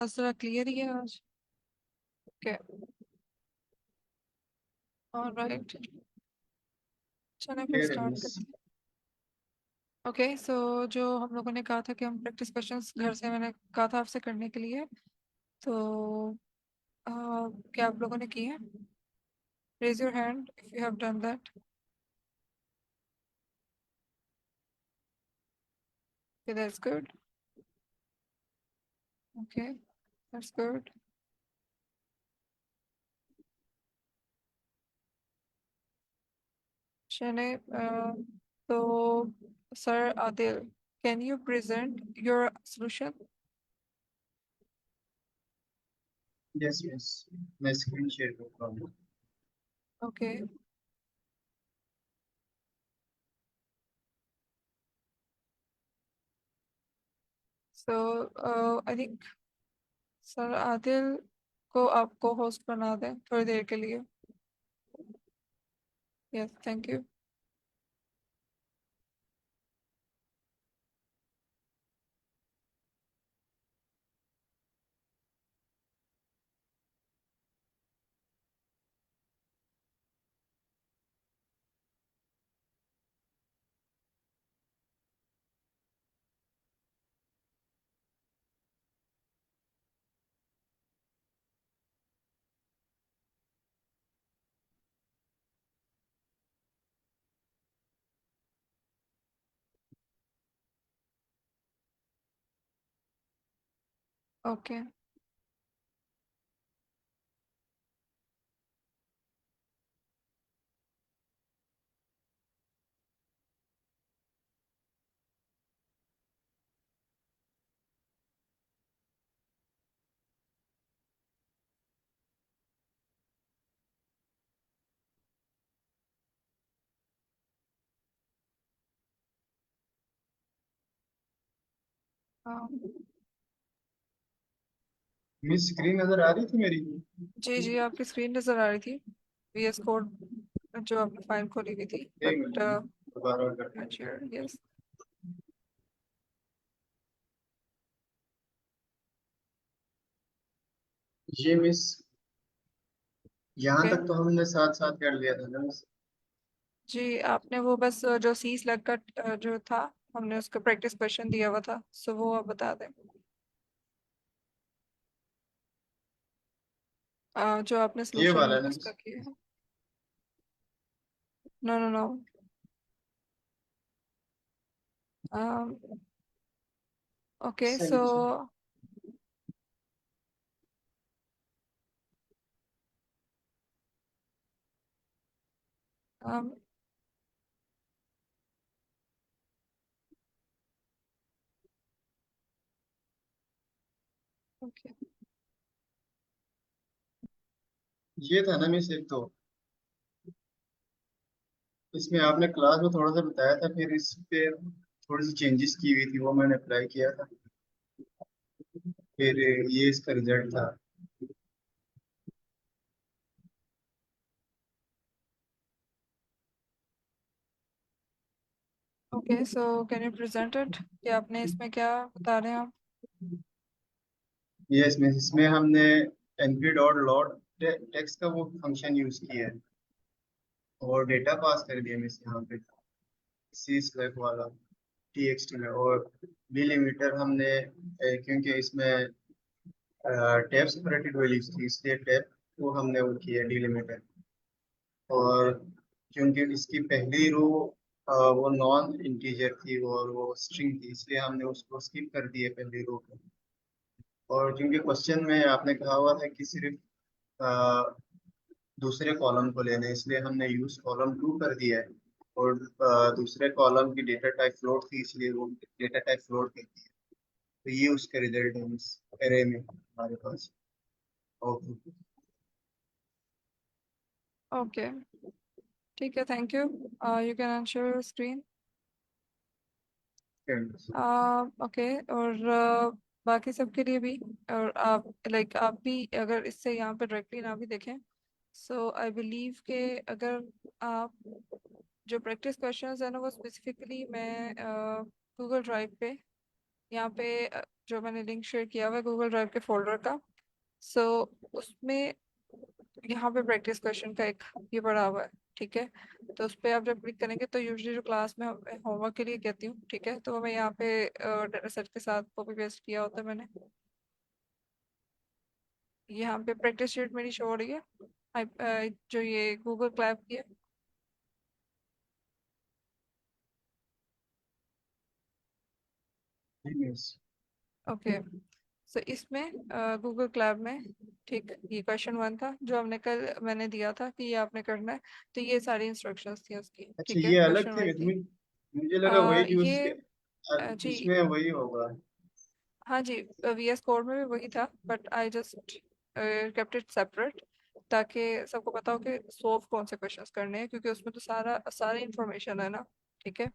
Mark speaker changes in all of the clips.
Speaker 1: मसला क्लियर ही है आज। ओके। ऑलराइट, चलो फिर
Speaker 2: क्लियर है
Speaker 1: स्टार्ट
Speaker 2: मिस।
Speaker 1: करते हैं। ओके, सो जो हम लोगों ने कहा था कि हम प्रैक्टिस क्वेश्चंस घर से, मैंने कहा था आपसे करने के लिए। तो क्या आप लोगों ने किए हैं? Raise your hand if you have done that. Okay, that's good. Okay, that's good. शने, तो sir Adil, can you present your solution?
Speaker 2: Yes miss, मैं स्क्रीन शेयर करता हूँ।
Speaker 1: Okay, so I think sir Adil को आपको होस्ट बना दें थोड़ी देर के लिए। Yes, thank you. ओके, हाँ।
Speaker 2: मिस स्क्रीन नजर आ रही थी मेरी?
Speaker 1: जी जी, आपकी स्क्रीन नज़र आ रही थी, VS कोड जो आपने फाइल खोली हुई थी,
Speaker 2: एक
Speaker 1: बट
Speaker 2: मिनट दोबारा करता हूँ।
Speaker 1: यस।
Speaker 2: ये मिस, यहाँ
Speaker 1: ओके,
Speaker 2: तक तो हमने साथ साथ कर लिया था ना मिस।
Speaker 1: जी आपने वो बस जो सी स्लैग का जो था, हमने उसका प्रैक्टिस क्वेश्चन दिया हुआ था, सो वो आप बता दें। जो आपने
Speaker 2: ये
Speaker 1: सोल्यूशन
Speaker 2: वाला है ना
Speaker 1: उसका
Speaker 2: मिस?
Speaker 1: किया है। No no no. Okay, so
Speaker 2: same same.
Speaker 1: Okay,
Speaker 2: ये था ना मिस एक तो, इसमें आपने क्लास में थोड़ा सा बताया था, फिर इस पे थोड़ी सी चेंजेस की हुई थी, वो मैंने अप्लाई किया था। फिर ये इसका रिजल्ट था।
Speaker 1: Okay, so can you present it कि आपने इसमें क्या बता रहे हैं आप?
Speaker 2: ये इसमें हमने एनपी डॉट लॉट टेक्स्ट का वो फंक्शन यूज किया है, और डेटा पास कर दिया मिस यहाँ पे, सी स्लैब वाला टीएक्सटी में। और डिलिमीटर हमने क्योंकि इसमें टैब सेपरेटेड वैल्यूज थी, इसलिए टैब को हमने वो किया डिलिमीटर। और क्योंकि इसकी पहली रो वो नॉन इंटीजर थी और वो स्ट्रिंग थी, इसलिए हमने उसको स्किप कर दिया पहली रो को। और क्योंकि क्वेश्चन में आपने कहा हुआ था कि सिर्फ दूसरे कॉलम को लेना है, इसलिए हमने यूज कॉलम टू कर दिया है। और दूसरे कॉलम की डेटा टाइप फ्लोट थी, इसलिए वो डेटा टाइप फ्लोट कर दिया। तो ये उसका रिजल्ट है इस एरे में हमारे पास। ओके।
Speaker 1: ओके, ठीक है, thank you. You can answer your screen. Okay, और बाकी सबके लिए भी, और आप लाइक आप भी अगर इससे यहाँ पे डायरेक्टली ना भी देखें, सो आई बिलीव के अगर आप जो प्रैक्टिस क्वेश्चंस है ना, वो स्पेसिफिकली मैं गूगल ड्राइव पे यहाँ पे जो मैंने लिंक शेयर किया हुआ है गूगल ड्राइव के फोल्डर का। सो उसमें यहाँ पे प्रैक्टिस क्वेश्चन का एक ये पड़ा हुआ है, ठीक है। तो उस पर आप जब क्लिक करेंगे तो यूजली जो क्लास में होमवर्क के लिए कहती हूँ, ठीक है, तो मैं यहाँ पे डाटा सेट के साथ कॉपी पेस्ट किया होता है मैंने। यहाँ पे प्रैक्टिस शीट मेरी शो हो रही है। जो ये गूगल क्लैप की है।
Speaker 2: यस।
Speaker 1: ओके। सो इसमें गूगल क्लैब में, ठीक, ये क्वेश्चन 1 था जो हमने कल मैंने दिया था कि ये आपने करना है। तो ये सारी इंस्ट्रक्शंस थी उसकी,
Speaker 2: अच्छा,
Speaker 1: ठीक है,
Speaker 2: ये अलग थे,
Speaker 1: क्वेश्चन 1 की।
Speaker 2: मुझे लगा वही जो
Speaker 1: ये जी,
Speaker 2: उसमें वही होगा।
Speaker 1: हाँ जी, वीएस कोड में भी वही था, but I just kept it separate, ताकि सबको पता हो कि सोल्व कौन से क्वेश्चंस करने हैं, क्योंकि उसमें तो सारी इंफॉर्मेशन है ना, ठीक है।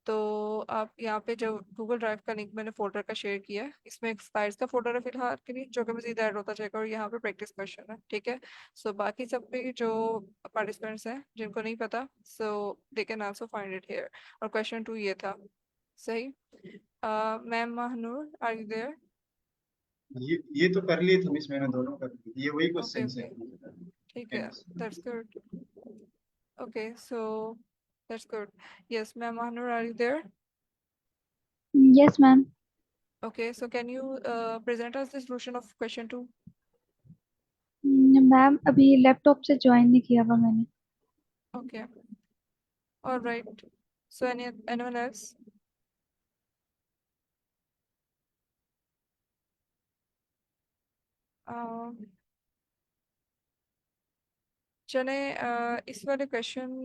Speaker 1: तो आप यहाँ पे जो गूगल ड्राइव का लिंक मैंने फोल्डर का शेयर किया है, इसमें एक स्लाइड्स का फोल्डर है फिलहाल के लिए, जो कि मैं सीधा ऐड होता जाएगा, और यहाँ पे प्रैक्टिस क्वेश्चन है, ठीक है। सो बाकी सब पे जो पार्टिसिपेंट्स हैं जिनको नहीं पता, so they can also find it here. और क्वेश्चन 2 ये था, सही। Ma'am Mahnoor, are you there?
Speaker 2: ये तो कर लिए थे मिस, मैंने दोनों कर लिए, ये वही
Speaker 1: ओके
Speaker 2: क्वेश्चन
Speaker 1: ओके,
Speaker 2: है।
Speaker 1: ठीक
Speaker 2: Okay,
Speaker 1: है,
Speaker 2: miss।
Speaker 1: That's good. Okay, so that's good. Yes ma'am Mahnoor, are you there?
Speaker 3: Yes, ma'am.
Speaker 1: Okay, so can you present us the solution of question 2?
Speaker 3: Ma'am अभी लैपटॉप से ज्वाइन नहीं किया हुआ मैंने।
Speaker 1: Okay, all right. So anyone else? Uh, चले इस वाले question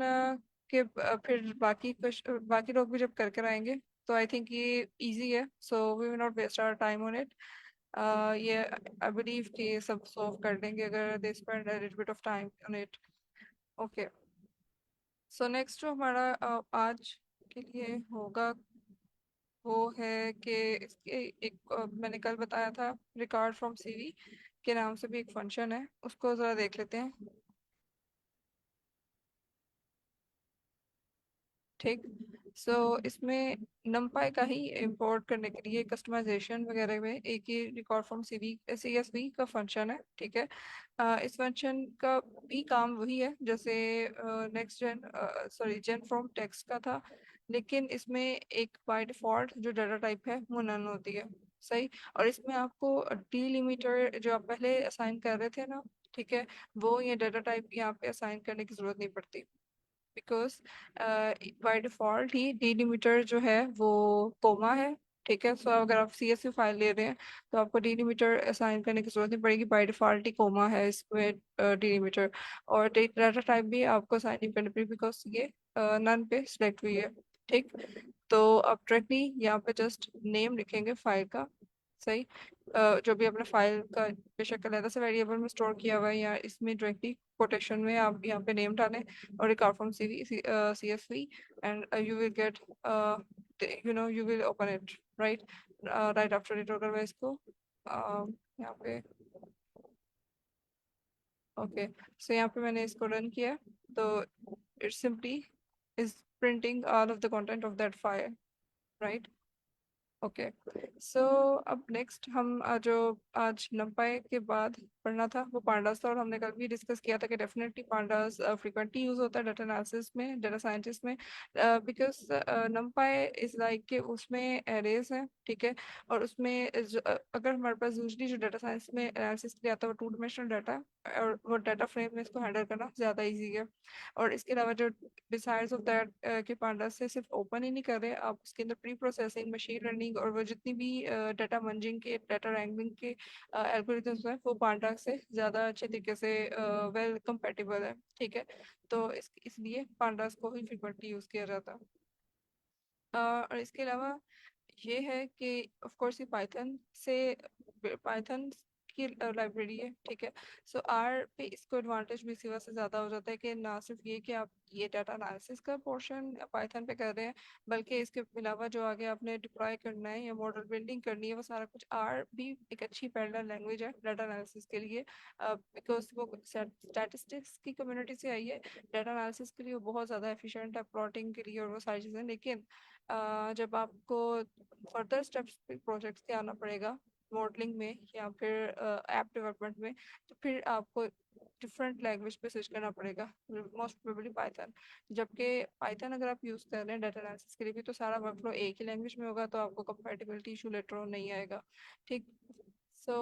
Speaker 1: के फिर बाकी लोग भी जब करके आएंगे, तो आई थिंक ये इजी है, so we will not waste our time on it. ये आई बिलीव कि सब सॉल्व कर देंगे अगर they spend a little bit of time on it. Okay, so next जो हमारा आज के लिए होगा वो है कि इसके एक मैंने कल बताया था, रिकॉर्ड फ्रॉम सीवी के नाम से भी एक फंक्शन है, उसको ज़रा देख लेते हैं, ठीक। सो इसमें numpy का ही इंपोर्ट करने के लिए कस्टमाइजेशन वगैरह में एक ही रिकॉर्ड फ्रॉम CSV का फंक्शन है, ठीक है। इस फंक्शन का भी काम वही है जैसे next gen sorry gen from text का था, लेकिन इसमें एक बाय डिफॉल्ट जो डाटा टाइप है वो नन होती है, सही। और इसमें आपको डिलिमीटर जो आप पहले असाइन कर रहे थे ना, ठीक है, वो ये डाटा टाइप यहाँ पे असाइन करने की जरूरत नहीं पड़ती, because by default he delimiter जो है वो कोमा है, ठीक है। सो अगर आप CSV फाइल ले रहे हैं तो आपको डिलीमीटर असाइन करने की जरूरत नहीं पड़ेगी, बाय डिफॉल्ट ही कोमा है इसमें डिलीमीटर। और डाटा टाइप भी आपको असाइन नहीं करनी पड़ेगी बिकॉज ये नन पे सिलेक्ट हुई है, ठीक। तो आप डायरेक्टली यहाँ पे जस्ट नेम लिखेंगे फाइल का, सही। जो भी अपने फाइल का बेशक अलग से वेरिएबल में स्टोर किया हुआ है, या इसमें डायरेक्टली कोटेशन में आप यहाँ पे नेम डालें, or record from CSV, and you will get you will open it, right, right after it। अगर मैं इसको यहाँ पे, ओके, सो यहाँ पे मैंने इसको रन किया, तो it simply is printing all of the content of that file, right? Okay, so अब नेक्स्ट हम जो आज नंपाई के बाद पढ़ना था वो पांडास था, और हमने कल भी डिस्कस किया था कि डेफिनेटली पांडास फ्रिक्वेंटली यूज होता है डाटा एनालिसिस में, डाटा साइंटिस्ट में, बिकॉज नंपाई इज लाइक के उसमें एरेज हैं, ठीक है। और उसमें अगर हमारे पास यूजली जो डाटा साइंस में एनालिसिस के लिए आता है वो 2 डायमेंशनल डाटा, और वो डाटा फ्रेम में इसको हैंडल करना ज़्यादा ईजी है। और इसके अलावा जो बिसाइड्स ऑफ दैट कि पांडास से सिर्फ ओपन ही नहीं कर रहे, आप उसके अंदर प्री प्रोसेसिंग, मशीन लर्निंग, और वो जितनी भी डाटा मंजिंग के, डाटा रैंगलिंग के एल्गोरिथम्स हैं वो पांडास से ज़्यादा अच्छे तरीके से वेल कंपेटेबल है, ठीक है। तो इसलिए पांडास को ही फ्रिक्वेंटली यूज़ किया जाता है। और इसके अलावा ये है कि ऑफ कोर्स ये पाइथन की लाइब्रेरी है, ठीक है। सो आर पे इसको एडवांटेज भी इसी वजह से ज़्यादा हो जाता है कि ना सिर्फ ये कि आप ये डाटा एनालिसिस का पोर्शन पाइथन पे कर रहे हैं, बल्कि इसके अलावा जो आगे आपने डिप्लॉय करना है या मॉडल बिल्डिंग करनी है वो सारा कुछ आर भी एक अच्छी पैरेलल लैंग्वेज है डाटा एनालिसिस के लिए, बिकॉज वो स्टैटिस्टिक्स की कम्युनिटी से आई है। डाटा एनालिसिस के लिए वो बहुत ज़्यादा एफिशिएंट है, प्लॉटिंग के लिए और वो सारी चीज़ें, लेकिन जब आपको फर्दर स्टेप्स प्रोजेक्ट्स के आना पड़ेगा मॉडलिंग में या फिर ऐप डेवलपमेंट में, तो फिर आपको डिफरेंट लैंग्वेज पे स्विच करना पड़ेगा, मोस्ट प्रोबेबली पाइथन। जबकि पाइथन अगर आप यूज़ कर रहे हैं डाटा एनालिसिस के लिए भी, तो सारा वर्कफ्लो एक ही लैंग्वेज में होगा, तो आपको कंपैटिबिलिटी इशू लेटर ऑन नहीं आएगा। ठीक। सो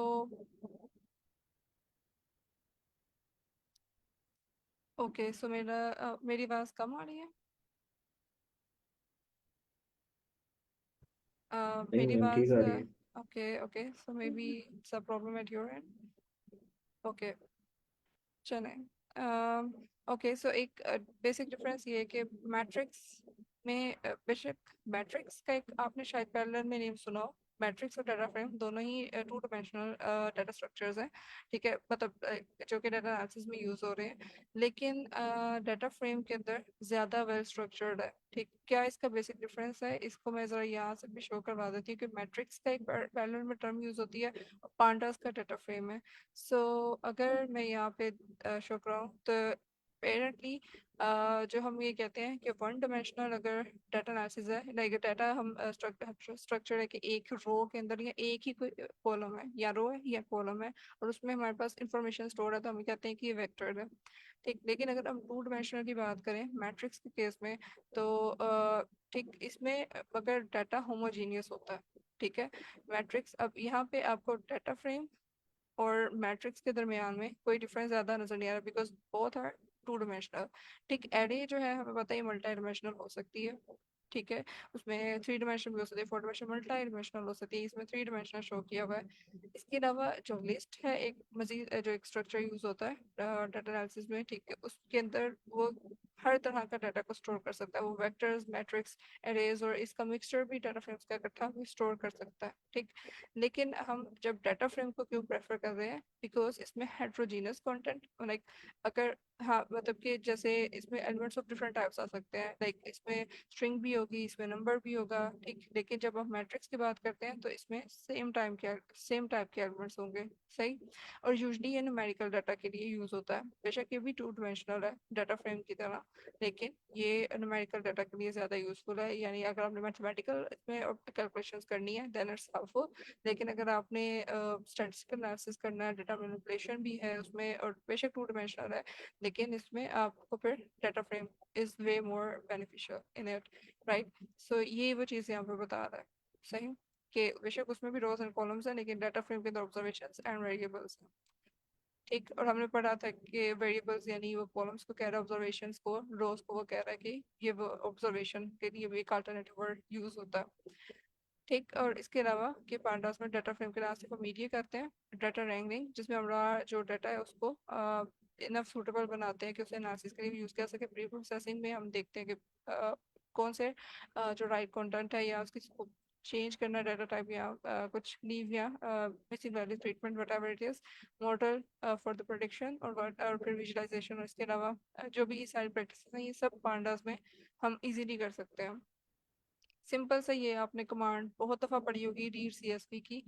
Speaker 1: ओके, सो मेरी आवाज़ कम आ रही है?
Speaker 4: नहीं
Speaker 1: मेरी
Speaker 4: मैम, ठीक
Speaker 1: आवाज़
Speaker 4: आ रही है।
Speaker 1: Okay okay, so may be it's a problem at your and. Okay, चलें। ओके, सो एक बेसिक डिफरेंस ये है कि मैट्रिक्स में बेशक मैट्रिक्स का एक आपने शायद पैरेलल में नेम सुना हो। मैट्रिक्स और डाटा फ्रेम दोनों ही टू डायमेंशनल डाटा स्ट्रक्चर्स हैं। ठीक है, मतलब जो कि डाटा एनालिसिस में यूज हो रहे हैं, लेकिन डाटा फ्रेम के अंदर ज़्यादा वेल स्ट्रक्चर्ड है। ठीक, क्या इसका बेसिक डिफरेंस है, इसको मैं ज़रा यहाँ से भी शो करवा देती हूँ कि मैट्रिक्स का एक पैरेलल में टर्म यूज होती है, पांडास का डाटा फ्रेम है। सो अगर मैं यहाँ पे शो कराऊँ तो पेरेंटली जो हम ये कहते हैं कि वन डायमेंशनल अगर डाटा एनालिसिस है, लाइक डाटा हम स्ट्रक्चर है कि एक रो के अंदर या एक ही कोई कॉलम है या रो है या कॉलम है, और उसमें हमारे पास इंफॉर्मेशन स्टोर है, तो हम कहते हैं कि ये वेक्टर है। ठीक, लेकिन अगर हम टू डायमेंशनल की बात करें मैट्रिक्स के केस में, तो ठीक इसमें अगर डाटा होमोजीनियस होता है, ठीक है, मैट्रिक्स, अब यहाँ पे आपको डाटा फ्रेम और मैट्रिक्स के दरमियान में कोई डिफरेंस ज्यादा नजर नहीं आ रहा, because both are two dimensional. ठीक, एरे जो है हमें पता है मल्टी डायमेंशनल हो सकती है। ठीक है, उसमें थ्री डायमेंशनल भी हो सकती है, फोर डायमेंशनल, मल्टी डायमेंशनल हो सकती है, इसमें थ्री डायमेंशनल शो किया हुआ है। इसके अलावा जो लिस्ट है, एक मजीद जो एक स्ट्रक्चर यूज होता है डाटा एनालिसिस में, ठीक है, उसके अंदर वो हर तरह का डाटा को स्टोर कर सकता है, वो वेक्टर्स, मैट्रिक्स, एरेज और इसका मिक्सचर भी डाटा फ्रेम्स का इकट्ठा भी स्टोर कर सकता है। ठीक, लेकिन हम जब डाटा फ्रेम को क्यों प्रेफर कर रहे हैं, बिकॉज इसमें हेट्रोजीनियस कंटेंट, लाइक अगर, हाँ मतलब कि जैसे इसमें एलिमेंट्स ऑफ डिफरेंट टाइप्स आ सकते हैं, लाइक इसमें स्ट्रिंग भी होगी, इसमें नंबर भी होगा। ठीक, लेकिन जब हम मैट्रिक्स की बात करते हैं तो इसमें सेम टाइप के एलिमेंट्स होंगे। सही, और यूजली ये न्यूमेरिकल डाटा के लिए यूज होता है, बेशक ये भी टू डायमेंशनल है डाटा फ्रेम की तरह, लेकिन ये न्यूमेरिकल डाटा के लिए ज़्यादा यूजफुल है। यानी अगर आपने मैथमेटिकल इसमें कैलकुलेशंस करनी है देन इट्स हेल्पफुल, लेकिन अगर आपने स्टैटिस्टिकल एनालिसिस करना है, डेटा मैनिपुलेशन भी है उसमें, और बेशक टू डायमेंशनल है, लेकिन इसमें आपको फिर data frame is way more beneficial in it, right. So ये वो चीज़ यहाँ पे बता रहा है। सही, कि बेशक उसमें भी रोज एंड कॉलम्स हैं, लेकिन डाटा फ्रेम के अंदर ऑब्जर्वेशंस एंड वेरिएबल्स हैं। ठीक, और हमने पढ़ा था कि वेरिएबल्स यानी वो कॉलम्स को कह रहा है, ऑब्जर्वेशंस को, रोज को वो कह रहा है कि ये वो ऑब्जर्वेशन के लिए भी एक अल्टरनेटिव वर्ड यूज होता है। ठीक, और इसके अलावा कि पांडास में डाटा फ्रेम के लिए सिर्फ मीडिया करते हैं डाटा रैंगलिंग, जिसमें हमारा जो डाटा है उसको इनफ सूटेबल बनाते हैं कि उसे एनालिसिस के लिए यूज़ कर सके। प्री प्रोसेसिंग में हम देखते हैं कि कौन से जो राइट कंटेंट है या उसकी चेंज करना डाटा टाइप या कुछ लीव या missing value treatment what ever it is, model for the prediction और फिर विजुलाइजेशन, और इसके अलावा जो भी ये सारी प्रैक्टिस हैं, ये सब पांडास में हम इजीली कर सकते हैं। सिंपल सा ये आपने कमांड बहुत दफ़ा पढ़ी होगी, रीड सीएसवी की।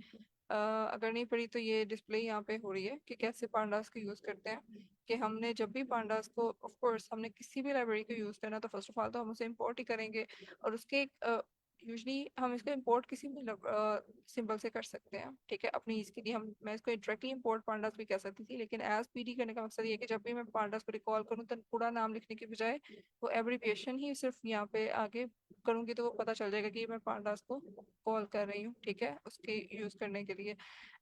Speaker 1: अगर नहीं पढ़ी तो ये डिस्प्ले यहाँ पे हो रही है कि कैसे पांडास को यूज़ करते हैं। कि हमने जब भी पांडास को, ऑफ कोर्स हमने किसी भी लाइब्रेरी को यूज़ करना, तो फर्स्ट ऑफ ऑल तो हम उसे इंपोर्ट ही करेंगे, और उसके यूजली हम इसको इंपोर्ट किसी भी सिंबल से कर सकते हैं। ठीक है, अपनी इसके लिए हम, मैं इसको डायरेक्टली इंपोर्ट पांडास भी कह सकती थी, लेकिन एज पीडी करने का मकसद ये है कि जब भी मैं पांडास को रिकॉल करूँ तो पूरा नाम लिखने के बजाय वो एब्रीविएशन ही सिर्फ यहाँ पे आगे करूँगी, तो वो पता चल जाएगा कि मैं पांडास को कॉल कर रही हूँ। ठीक है, उसके यूज़ करने के लिए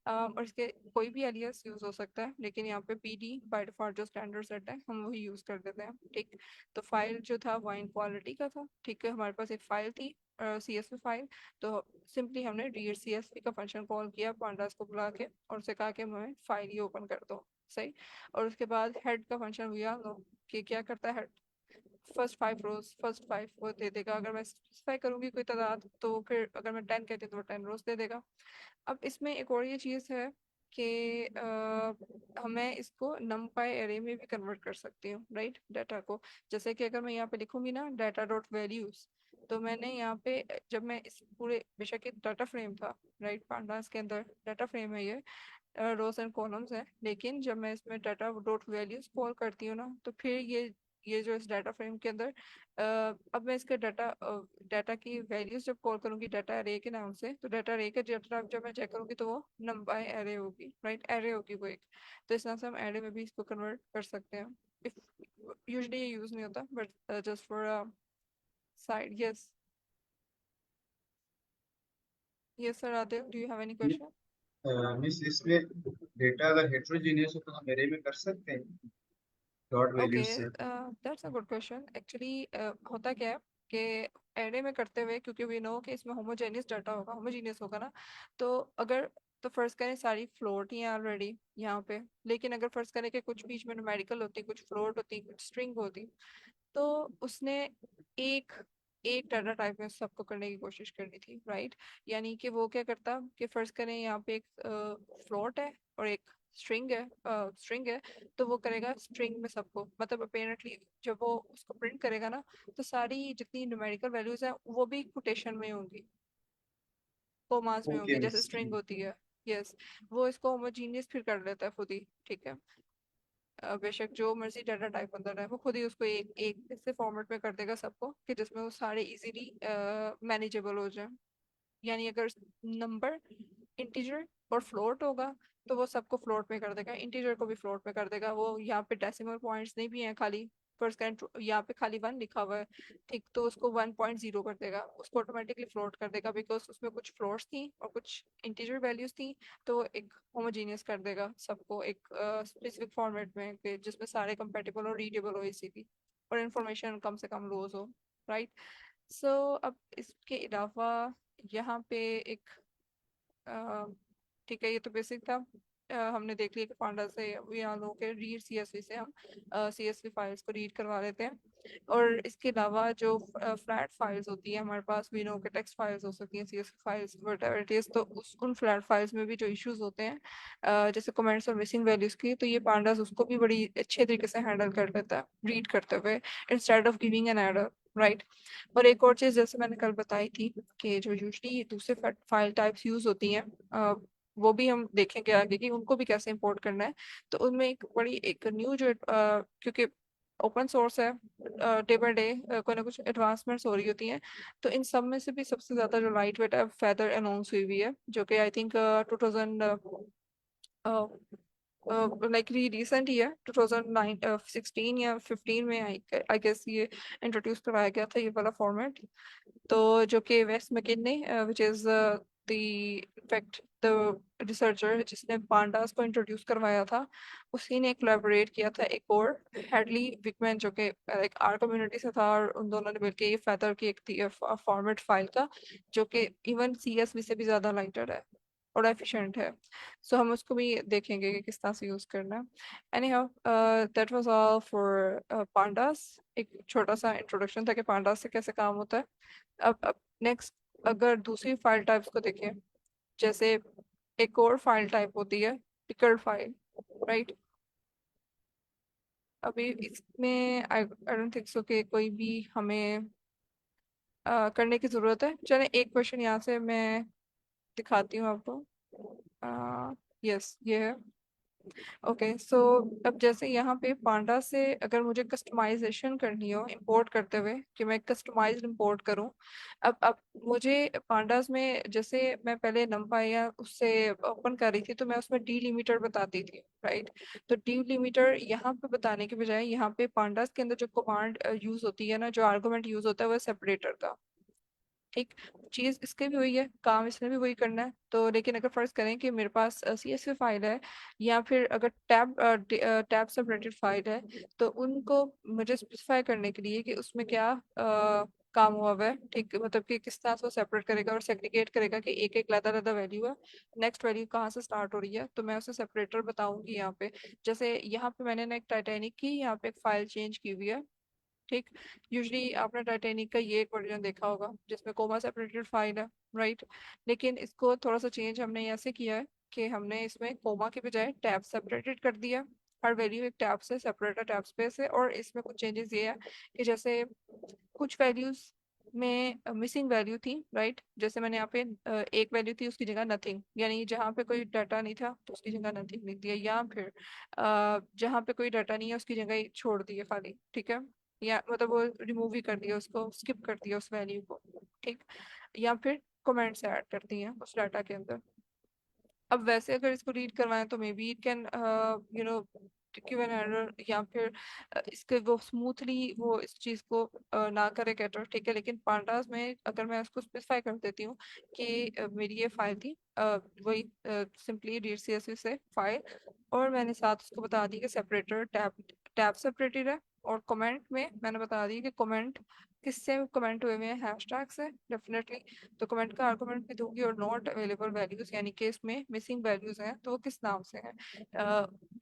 Speaker 1: और इसके कोई भी एलियास यूज़ हो सकता है, लेकिन यहाँ पे पीडी बाय डिफॉल्ट जो स्टैंडर्ड सेट है हम वही यूज़ कर देते हैं। ठीक, तो फाइल जो था वाइन क्वालिटी का था। ठीक है, हमारे पास एक फाइल थी CSV फाइल, तो सिंपली हमने रीड CSV का फंक्शन कॉल किया पांडास को बुला के, और उसे कहा कि हमें फाइल ही ओपन कर दो। सही, और उसके बाद हेड का फंक्शन हुआ कि क्या करता है, first five rose, first five वो दे देगा। अगर मैं स्पेसिफाई करूंगी कोई तादाद, तो फिर अगर मैं 10 कहती हूँ तो वो 10 रोज दे देगा। अब इसमें एक और ये चीज़ है कि हमें इसको numpy एरे में भी कन्वर्ट कर सकती हूँ, राइट, डाटा को। जैसे कि अगर मैं यहाँ पे लिखूंगी ना डाटा डॉट वैल्यूज, तो मैंने यहाँ पे जब मैं इस पूरे, बेशक एक डाटा फ्रेम था, राइट, पांडास के अंदर डाटा फ्रेम है ये, रोज एंड कॉलम्स है, लेकिन जब मैं इसमें डाटा डॉट वैल्यूज कॉल करती हूँ ना, तो फिर ये ये जो इस डाटा फ्रेम के अंदर अब मैं इसके डाटा की वैल्यूज जब कॉल करूंगी डाटा एरे के नाम से, तो डाटा एरे का डाटा जब मैं चेक करूंगी तो वो नंबर एरे होगी, राइट, एरे होगी वो एक। तो इस तरह से हम एरे में भी इसको कन्वर्ट कर सकते हैं। इफ यूजुअली ये यूज नहीं होता, but just for side. Yes, yes sir Adil, do you have any question?
Speaker 2: Miss इसमें डेटा अगर हेट्रोजीनियस हो तो हम एरे में कर सकते हैं डॉट
Speaker 1: ओके,
Speaker 2: वैल्यूज से।
Speaker 1: That's a good question. Actually होता क्या है कि एरे में करते हुए, क्योंकि वी नो कि इसमें होमोजेनियस डाटा होगा, होमोजेनियस होगा ना, तो अगर तो फर्ज करें सारी फ्लोट ही हैं ऑलरेडी यहाँ पे, लेकिन अगर फर्ज करें कि कुछ बीच में न्यूमेरिकल होती, कुछ फ्लोट होती, कुछ स्ट्रिंग होती, तो उसने एक एक डाटा टाइप में सबको करने की कोशिश करनी थी, राइट। यानी कि वो क्या करता कि फर्ज करें यहाँ पे एक फ्लोट है और एक स्ट्रिंग है, तो वो करेगा स्ट्रिंग में सबको, मतलब अपेरेंटली जब वो उसको प्रिंट करेगा ना, तो सारी जितनी न्यूमेरिकल वैल्यूज हैं वो भी कोटेशन में होंगी, कोमास में
Speaker 2: ओके
Speaker 1: होंगी, जैसे
Speaker 2: मिस।
Speaker 1: स्ट्रिंग होती है। यस, वो इसको होमोजीनियस फिर कर लेता है खुद ही, ठीक है। बेशक जो मर्जी डाटा टाइप अंदर है, वो खुद ही उसको एक एक ऐसे फॉर्मेट में कर देगा सबको कि जिसमें वो सारे इजीली मैनेजेबल हो जाए। यानी अगर नंबर, इंटीजर और फ्लोट होगा, तो वो सबको फ्लोट में कर देगा, इंटीजर को भी फ्लोट में कर देगा। वो यहाँ पे डेसिमल पॉइंट्स नहीं भी हैं खाली, फर्स्ट काइंड यहाँ पे खाली 1 लिखा हुआ है, ठीक, तो उसको 1.0 कर देगा, उसको ऑटोमेटिकली फ्लोट कर देगा, बिकॉज उसमें कुछ फ्लोट्स थी और कुछ इंटीजर वैल्यूज थी। तो वो एक होमोजीनियस कर देगा सबको एक स्पेसिफिक फॉर्मेट में जिसमें सारे कंपेटेबल और रीडेबल हो इजीली, और इन्फॉर्मेशन कम से कम लॉस हो, राइट। सो अब इसके अलावा यहाँ पे एक अ, ठीक है, ये तो बेसिक था। हमने देख लिया कि पांडा से यहाँ लोगों के रीड सीएसवी से हम सीएसवी फाइल्स को रीड करवा लेते हैं। और इसके अलावा जो फ्लैट फाइल्स होती है हमारे पास, वी नो के टेक्स्ट फाइल्स हो सकती हैं, CSV files, what it is, तो उस उन फ्लैट फाइल्स में भी जो इश्यूज होते हैं जैसे कमेंट्स और मिसिंग वैल्यूज की, तो ये पांडास उसको भी बड़ी अच्छे तरीके से हैंडल कर लेता है रीड करते हुए, instead of giving an error, right. और एक और चीज जैसे मैंने कल बताई थी कि जो यूजली दूसरे फाइल टाइप्स यूज होती हैं, वो भी हम देखेंगे आगे कि उनको भी कैसे इंपोर्ट करना है। तो उनमें एक बड़ी एक न्यू जो क्योंकि ओपन सोर्स है, डे बाय डे कोई ना कुछ एडवांसमेंट्स हो रही होती हैं, तो इन सब में से भी सबसे ज्यादा जो लाइट वेट है फेदर अनाउंस हुई हुई है, जो कि आई थिंक 2000 लाइक रिसेंट ही है, 2009 16 या 15 में आई गेस ये इंट्रोड्यूस करवाया गया था ये वाला फॉर्मेट। तो जो कि Wes McKinney, which is the in fact the researcher जिसने पांडास को इंट्रोड्यूस करवाया था, उसी ने कोलैबोरेट किया था एक और हेडली विकमैन, जो कि लाइक आर कम्युनिटी से था, और उन दोनों ने मिलकर ये फेदर की एक फॉर्मेट फाइल का, जो कि इवन सीएसवी से भी ज्यादा लाइटर है और एफिशिएंट है। सो हम उसको भी देखेंगे कि किस तरह से यूज करना है। Any how, that was all for pandas. एक छोटा सा इंट्रोडक्शन था कि पांडास से कैसे काम होता है। अब नेक्स्ट, अगर दूसरी फाइल टाइप्स को देखें, जैसे एक और फाइल टाइप होती है पिकर्ड फाइल, राइट। अभी इसमें आई डोंट थिंक सो कि कोई भी हमें करने की जरूरत है। चले एक क्वेश्चन यहाँ से मैं दिखाती हूँ आपको। यस, ये है। ओके, सो अब जैसे यहाँ पे पांडा से अगर मुझे कस्टमाइजेशन करनी हो इंपोर्ट करते हुए, कि मैं कस्टमाइज्ड इंपोर्ट करूँ, अब मुझे पांडास में जैसे मैं पहले नंपाई या उससे ओपन कर रही थी, तो मैं उसमें डीलिमिटर बताती थी, राइट। तो डीलिमिटर यहाँ पे बताने के बजाय यहाँ पे पांडास के अंदर जो कमांड यूज होती है ना, जो आर्गुमेंट यूज होता है, वो सेपरेटर का, ठीक। चीज इसके भी वही है, काम इसने भी वही करना है। तो लेकिन अगर फर्ज करें कि मेरे पास सीएसवी फाइल है, या फिर अगर टैब सेपरेटेड फाइल है, तो उनको मुझे स्पेसिफाई करने के लिए कि उसमें क्या काम हुआ हुआ है, ठीक, मतलब कि किस तरह से वो सेपरेट करेगा और सेग्रीगेट करेगा कि एक एक अलग अलग वैल्यू है, नेक्स्ट वैल्यू कहाँ से स्टार्ट हो रही है, तो मैं उसे सेपरेटर बताऊंगी यहाँ पे। जैसे यहाँ पे मैंने ना एक टाइटैनिक की यहाँ पे एक फाइल चेंज की हुई है, ठीक। यूजली आपने टाइटैनिक का ये एक वर्जन देखा होगा जिसमें कोमा सेपरेटेड फाइल है, राइट। लेकिन इसको थोड़ा सा चेंज हमने ऐसे किया है कि हमने इसमें कोमा के बजाय टैब सेपरेटेड कर दिया। हर वैल्यू एक टैब से सेपरेट है, टैब स्पेस है। और इसमें कुछ चेंजेस ये है कि जैसे कुछ वैल्यूज में मिसिंग वैल्यू थी, राइट। जैसे मैंने यहाँ पे एक वैल्यू थी, उसकी जगह नथिंग, यानी जहाँ पे कोई डाटा नहीं था तो उसकी जगह नथिंग लिख दिया, या फिर जहाँ पे कोई डाटा नहीं है उसकी जगह ही छोड़ दिए खाली, ठीक है। या मतलब वो रिमूव ही कर दिया, उसको स्किप कर दिया उस वैल्यू को, ठीक। या फिर कमेंट्स ऐड कर दिए उस डाटा के अंदर। अब वैसे अगर इसको रीड करवाएं तो may be it can you know give an error, या फिर इसके वो स्मूथली वो इस चीज को ना करे कैटर, ठीक है। लेकिन पांडास में अगर मैं उसको स्पेसिफाई कर देती हूँ कि मेरी ये फाइल थी, वही सिंपली रीड सीएसवी से फाइल, और मैंने साथ उसको बता दी कि सेपरेटर टैब टैब सेपरेटेड है, और कमेंट में मैंने बता दी कि कमेंट किससे कमेंट हुए हुए हैं, हैशटैग से डेफिनेटली। तो कमेंट का आर्गुमेंट भी दूंगी, और नॉट अवेलेबल वैल्यूज यानी कि इसमें मिसिंग वैल्यूज हैं तो वो किस नाम से हैं,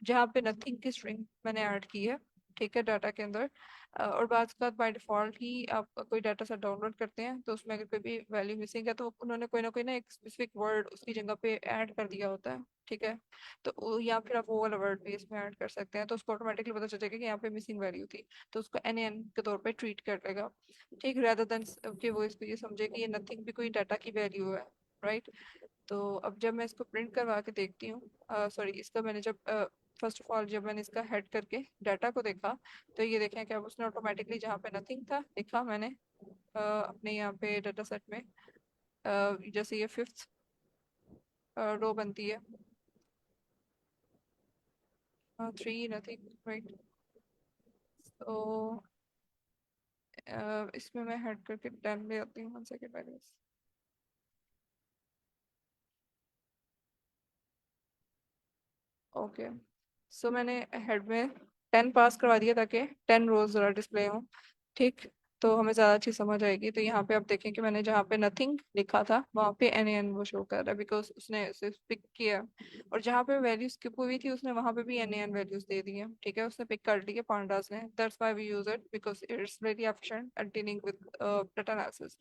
Speaker 1: जहाँ पे नथिंग की स्ट्रिंग मैंने ऐड की है, ठीक है, डाटा के अंदर। और बात बाय डिफॉल्ट ही आप कोई डाटा सेट डाउनलोड करते हैं तो उसमें अगर कोई भी वैल्यू मिसिंग है तो उन्होंने कोई ना एक स्पेसिफिक वर्ड उसकी जगह पे ऐड कर दिया होता है, ठीक है। तो या फिर आप वो वाला वर्ड भी इसमें ऐड कर सकते हैं, तो उसको ऑटोमेटिकली पता चल जाएगा कि यहाँ पे मिसिंग वैल्यू थी, तो उसको एन के तौर पे ट्रीट कर लेगा, ठीक, rather देन कि वो इसको ये समझे कि ये नथिंग भी कोई डाटा की वैल्यू है, राइट। तो अब जब मैं इसको प्रिंट करवा के देखती हूँ, सॉरी, इसका मैंने जब फर्स्ट ऑफ ऑल जब मैंने इसका हेड करके डाटा को देखा, तो ये देखें कि अब उसने ऑटोमेटिकली जहाँ पे नथिंग था लिखा मैंने अपने यहाँ पे डाटा सेट में, जैसे ये फिफ्थ रो बनती है, थ्री नथिंग, राइट। तो इसमें मैं हेड करके 10 ले आती हूँ, 1 सेकेंड पहले। ओके, सो मैंने हेड में 10 पास करवा दिया ताकि 10 रोज जरा डिस्प्ले हो, ठीक। तो हमें ज़्यादा अच्छी समझ आएगी। तो यहाँ पे आप देखें कि मैंने जहाँ पे नथिंग लिखा था वहाँ पे एन वो शो कर रहा है, बिकॉज उसने उसे पिक किया। और जहाँ पे वैल्यू स्किप हुई थी उसने वहाँ पे भी एन वैल्यूज दे दी है, ठीक है, उसने पिक कर ली है पांडास ने, that's why we use it because it's very efficient at dealing with data analysis.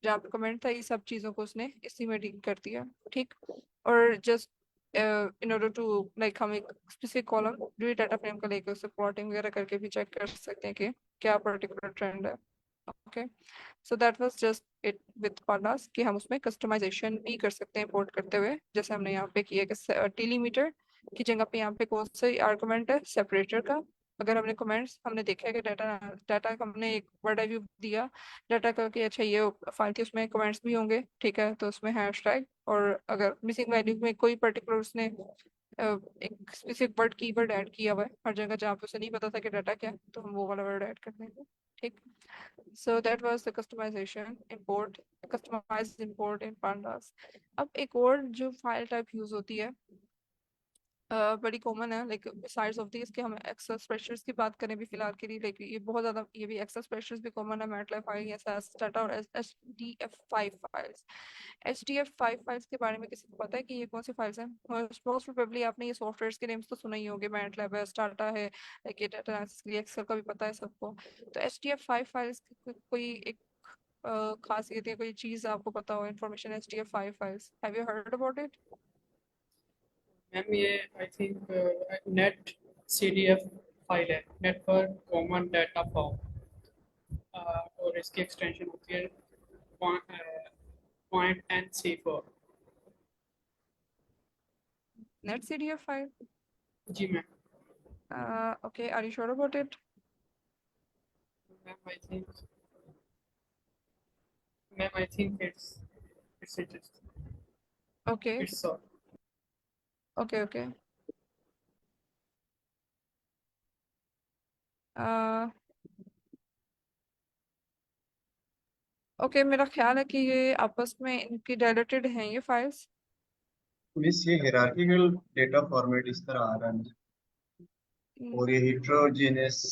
Speaker 1: जहाँ पे कमेंट था ये सब चीज़ों को उसने इसी में डील कर दिया, ठीक। और just in order to like हम एक स्पेसिफिक कॉलम जो ये डाटा फ्रेम का लेके उससे प्लॉटिंग वगैरह करके भी चेक कर सकते हैं कि क्या पर्टिकुलर ट्रेंड है, okay. So that was just it with pandas कि हम उसमें कस्टमाइजेशन भी कर सकते हैं इंपोर्ट करते हुए, जैसे हमने यहाँ पे किया कि डिलीमीटर की जगह पे यहाँ पे कौन सा आर्गुमेंट है, सेपरेटर का। अगर हमने कमेंट्स हमने देखा है कि डाटा डाटा हमने एक वर्ड व्यू दिया डाटा का कि अच्छा ये फाइल थी उसमें कमेंट्स भी होंगे, ठीक है, तो उसमें हैशटैग, और अगर मिसिंग वैल्यू में कोई पर्टिकुलर उसने एक स्पेसिफिक वर्ड कीवर्ड ऐड किया हुआ है हर जगह जहाँ पे उसे नहीं पता था कि डाटा क्या है, तो हम वो वाला वर्ड ऐड कर देंगे, ठीक। So that was the customization import, customized import in pandas। अब एक और जो फाइल टाइप यूज होती है, बड़ी कॉमन है, लाइक बिसाइड्स ऑफ दिस कि हम एक्सेल स्प्रेडशीट्स की बात करें भी फिलहाल के लिए, लाइक ये बहुत ज्यादा, ये भी एक्सेल स्प्रेडशीट्स भी कॉमन है, मैटलैब फाइल या सास डाटा, और H D F five files. H D F five files के बारे में किसी को पता है कि ये कौन सी फाइल्स हैं? मोस्ट प्रोबेबली आपने ये सॉफ्टवेयर्स के नेम्स तो सुना ही होंगे, मैटलैब है, स्टाटा है, लाइक ये डाटा एनालिसिस के लिए एक्सेल का भी पता है सबको। तो H D F five files कोई एक खासियत या कोई चीज आपको पता हो, information, H D F five files, have you heard about it?
Speaker 4: Ma'am ये I think net CDF file है, नेटवर्क कॉमन डाटा फॉर्म, और इसकी एक्सटेंशन होती है point NC4।
Speaker 1: Net C D F file?
Speaker 4: जी ma'am.
Speaker 1: Okay, are you sure about it?
Speaker 4: Ma'am I think it's
Speaker 1: Okay,
Speaker 4: it's sort.
Speaker 1: okay. uh, okay, मेरा ख्याल है कि ये आपस में इनकी डायलेटेड हैं ये फाइल्स।
Speaker 2: मिस ये हिरार्किकल डेटा फॉर्मेट इस तरह आ रहा है, और ये हिट्रोजीनियस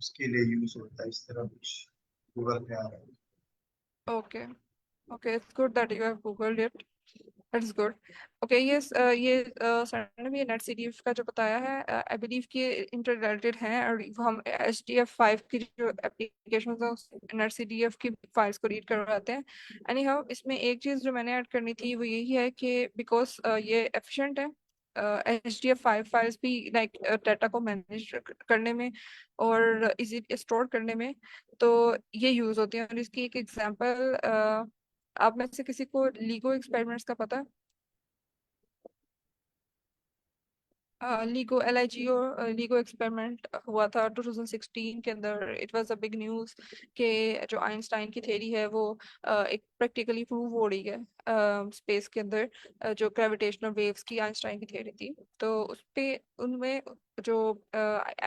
Speaker 2: उसके लिए यूज होता है, इस तरह कुछ गूगल पे आ रहा है।
Speaker 1: Okay, okay, it's good that you have googled it, it's good. Okay, ये सर ने भी नेट सीडीएफ का जो बताया है, आई बिलीव कि इंटर रिलेटेड हैं, और हम एच डी एफ फाइव की जो एप्लीकेशन है नेट सीडीएफ की फाइल्स को रीड करवाते हैं। एनी हाउ, इसमें एक चीज़ जो मैंने ऐड करनी थी वो यही है कि बिकॉज ये एफिशिएंट है, HDF5 फाइल्स भी लाइक डाटा को मैनेज करने में और इजी स्टोर करने में, तो ये यूज होती है। और इसकी एक एग्जांपल, आप में से किसी को लीगो एक्सपेरिमेंट्स का पता है? लीगो लीगो एक्सपेरिमेंट हुआ था 2016 के अंदर। It was a big news कि जो आइंस्टाइन की थ्योरी है वो एक प्रैक्टिकली प्रूव हो रही है स्पेस के अंदर। जो ग्रेविटेशनल वेव्स की आइंस्टाइन की थ्योरी थी, तो उस पे उनमें जो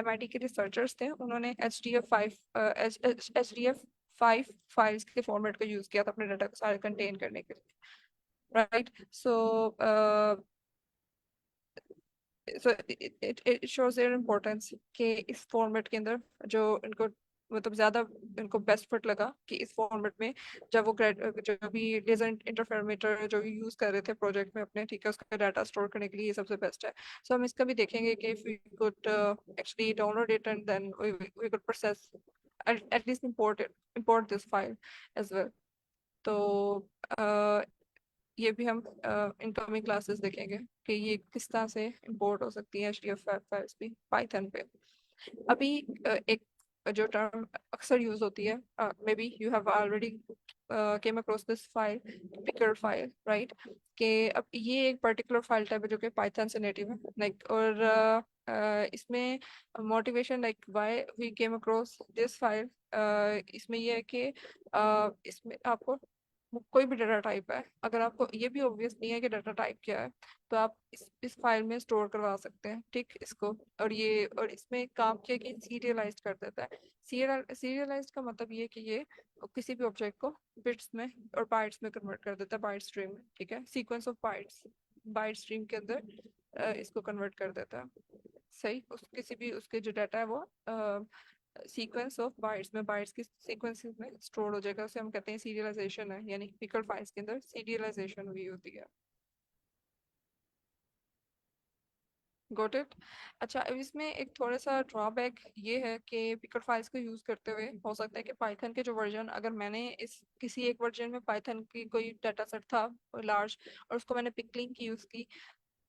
Speaker 1: MIT के रिसर्चर्स थे उन्होंने एच डी एफ 5 फाइल्स के फॉर्मेट को यूज किया था अपने डाटा को सारे कंटेन करने के लिए, right? So so it shows there importance कि इस फॉर्मेट के अंदर जो इनको मतलब ज्यादा इनको बेस्ट फिट लगा कि इस फॉर्मेट में जब वो जो भी लेजर इंटरफेरोमीटर जो यूज कर रहे थे प्रोजेक्ट में अपने, ठीक है, उसका डाटा स्टोर करने के लिए ये सबसे बेस्ट है। सो हम इसका भी देखेंगे कि if we could actually download it and then we could process at least import this file as well। तो ये भी हम इनकमिंग क्लासेस देखेंगे कि ये किस तरह से इंपोर्ट हो सकती है HDF फाइल्स भी पाइथन पे। अभी एक जो टर्म अक्सर यूज होती है, may be you have already came across this file, picker file, right? कि अब ये एक पर्टिकुलर फाइल टाइप है जो कि पाइथन से नेटिव है, लाइक, और इसमें motivation like why we came across this file, इसमें ये है कि इसमें आपको कोई भी डाटा टाइप है, अगर आपको ये भी ऑब्वियस नहीं है कि डाटा टाइप क्या है, तो आप इस फाइल में स्टोर करवा सकते हैं, ठीक, इसको। और इसमें काम किया कि सीरियलाइज कर देता है। सीरियलाइज का मतलब ये कि ये किसी भी ऑब्जेक्ट को बिट्स में और बाइट्स में कन्वर्ट कर देता है, बाइट स्ट्रीम में, ठीक है, sequence of bytes byte stream के अंदर इसको कन्वर्ट कर देता है। सही, उस किसी भी उसके जो डाटा है वो सीक्वेंस ऑफ बाइट्स में, बाइट्स की सीक्वेंसेस में स्टोर हो जाएगा। उसे हम कहते हैं सीरियलाइजेशन है, यानी पिकल फाइल्स के अंदर सीरियलाइजेशन हुई होती है। Got it? अच्छा, अब इसमें एक थोड़ा सा ड्रॉबैक ये है कि पिकर फाइल्स को यूज करते हुए हो सकता है कि पाइथन के जो वर्जन, अगर मैंने इस किसी एक वर्जन में पाइथन की कोई डाटा सेट था लार्ज और उसको मैंने पिकलिंग की यूज की,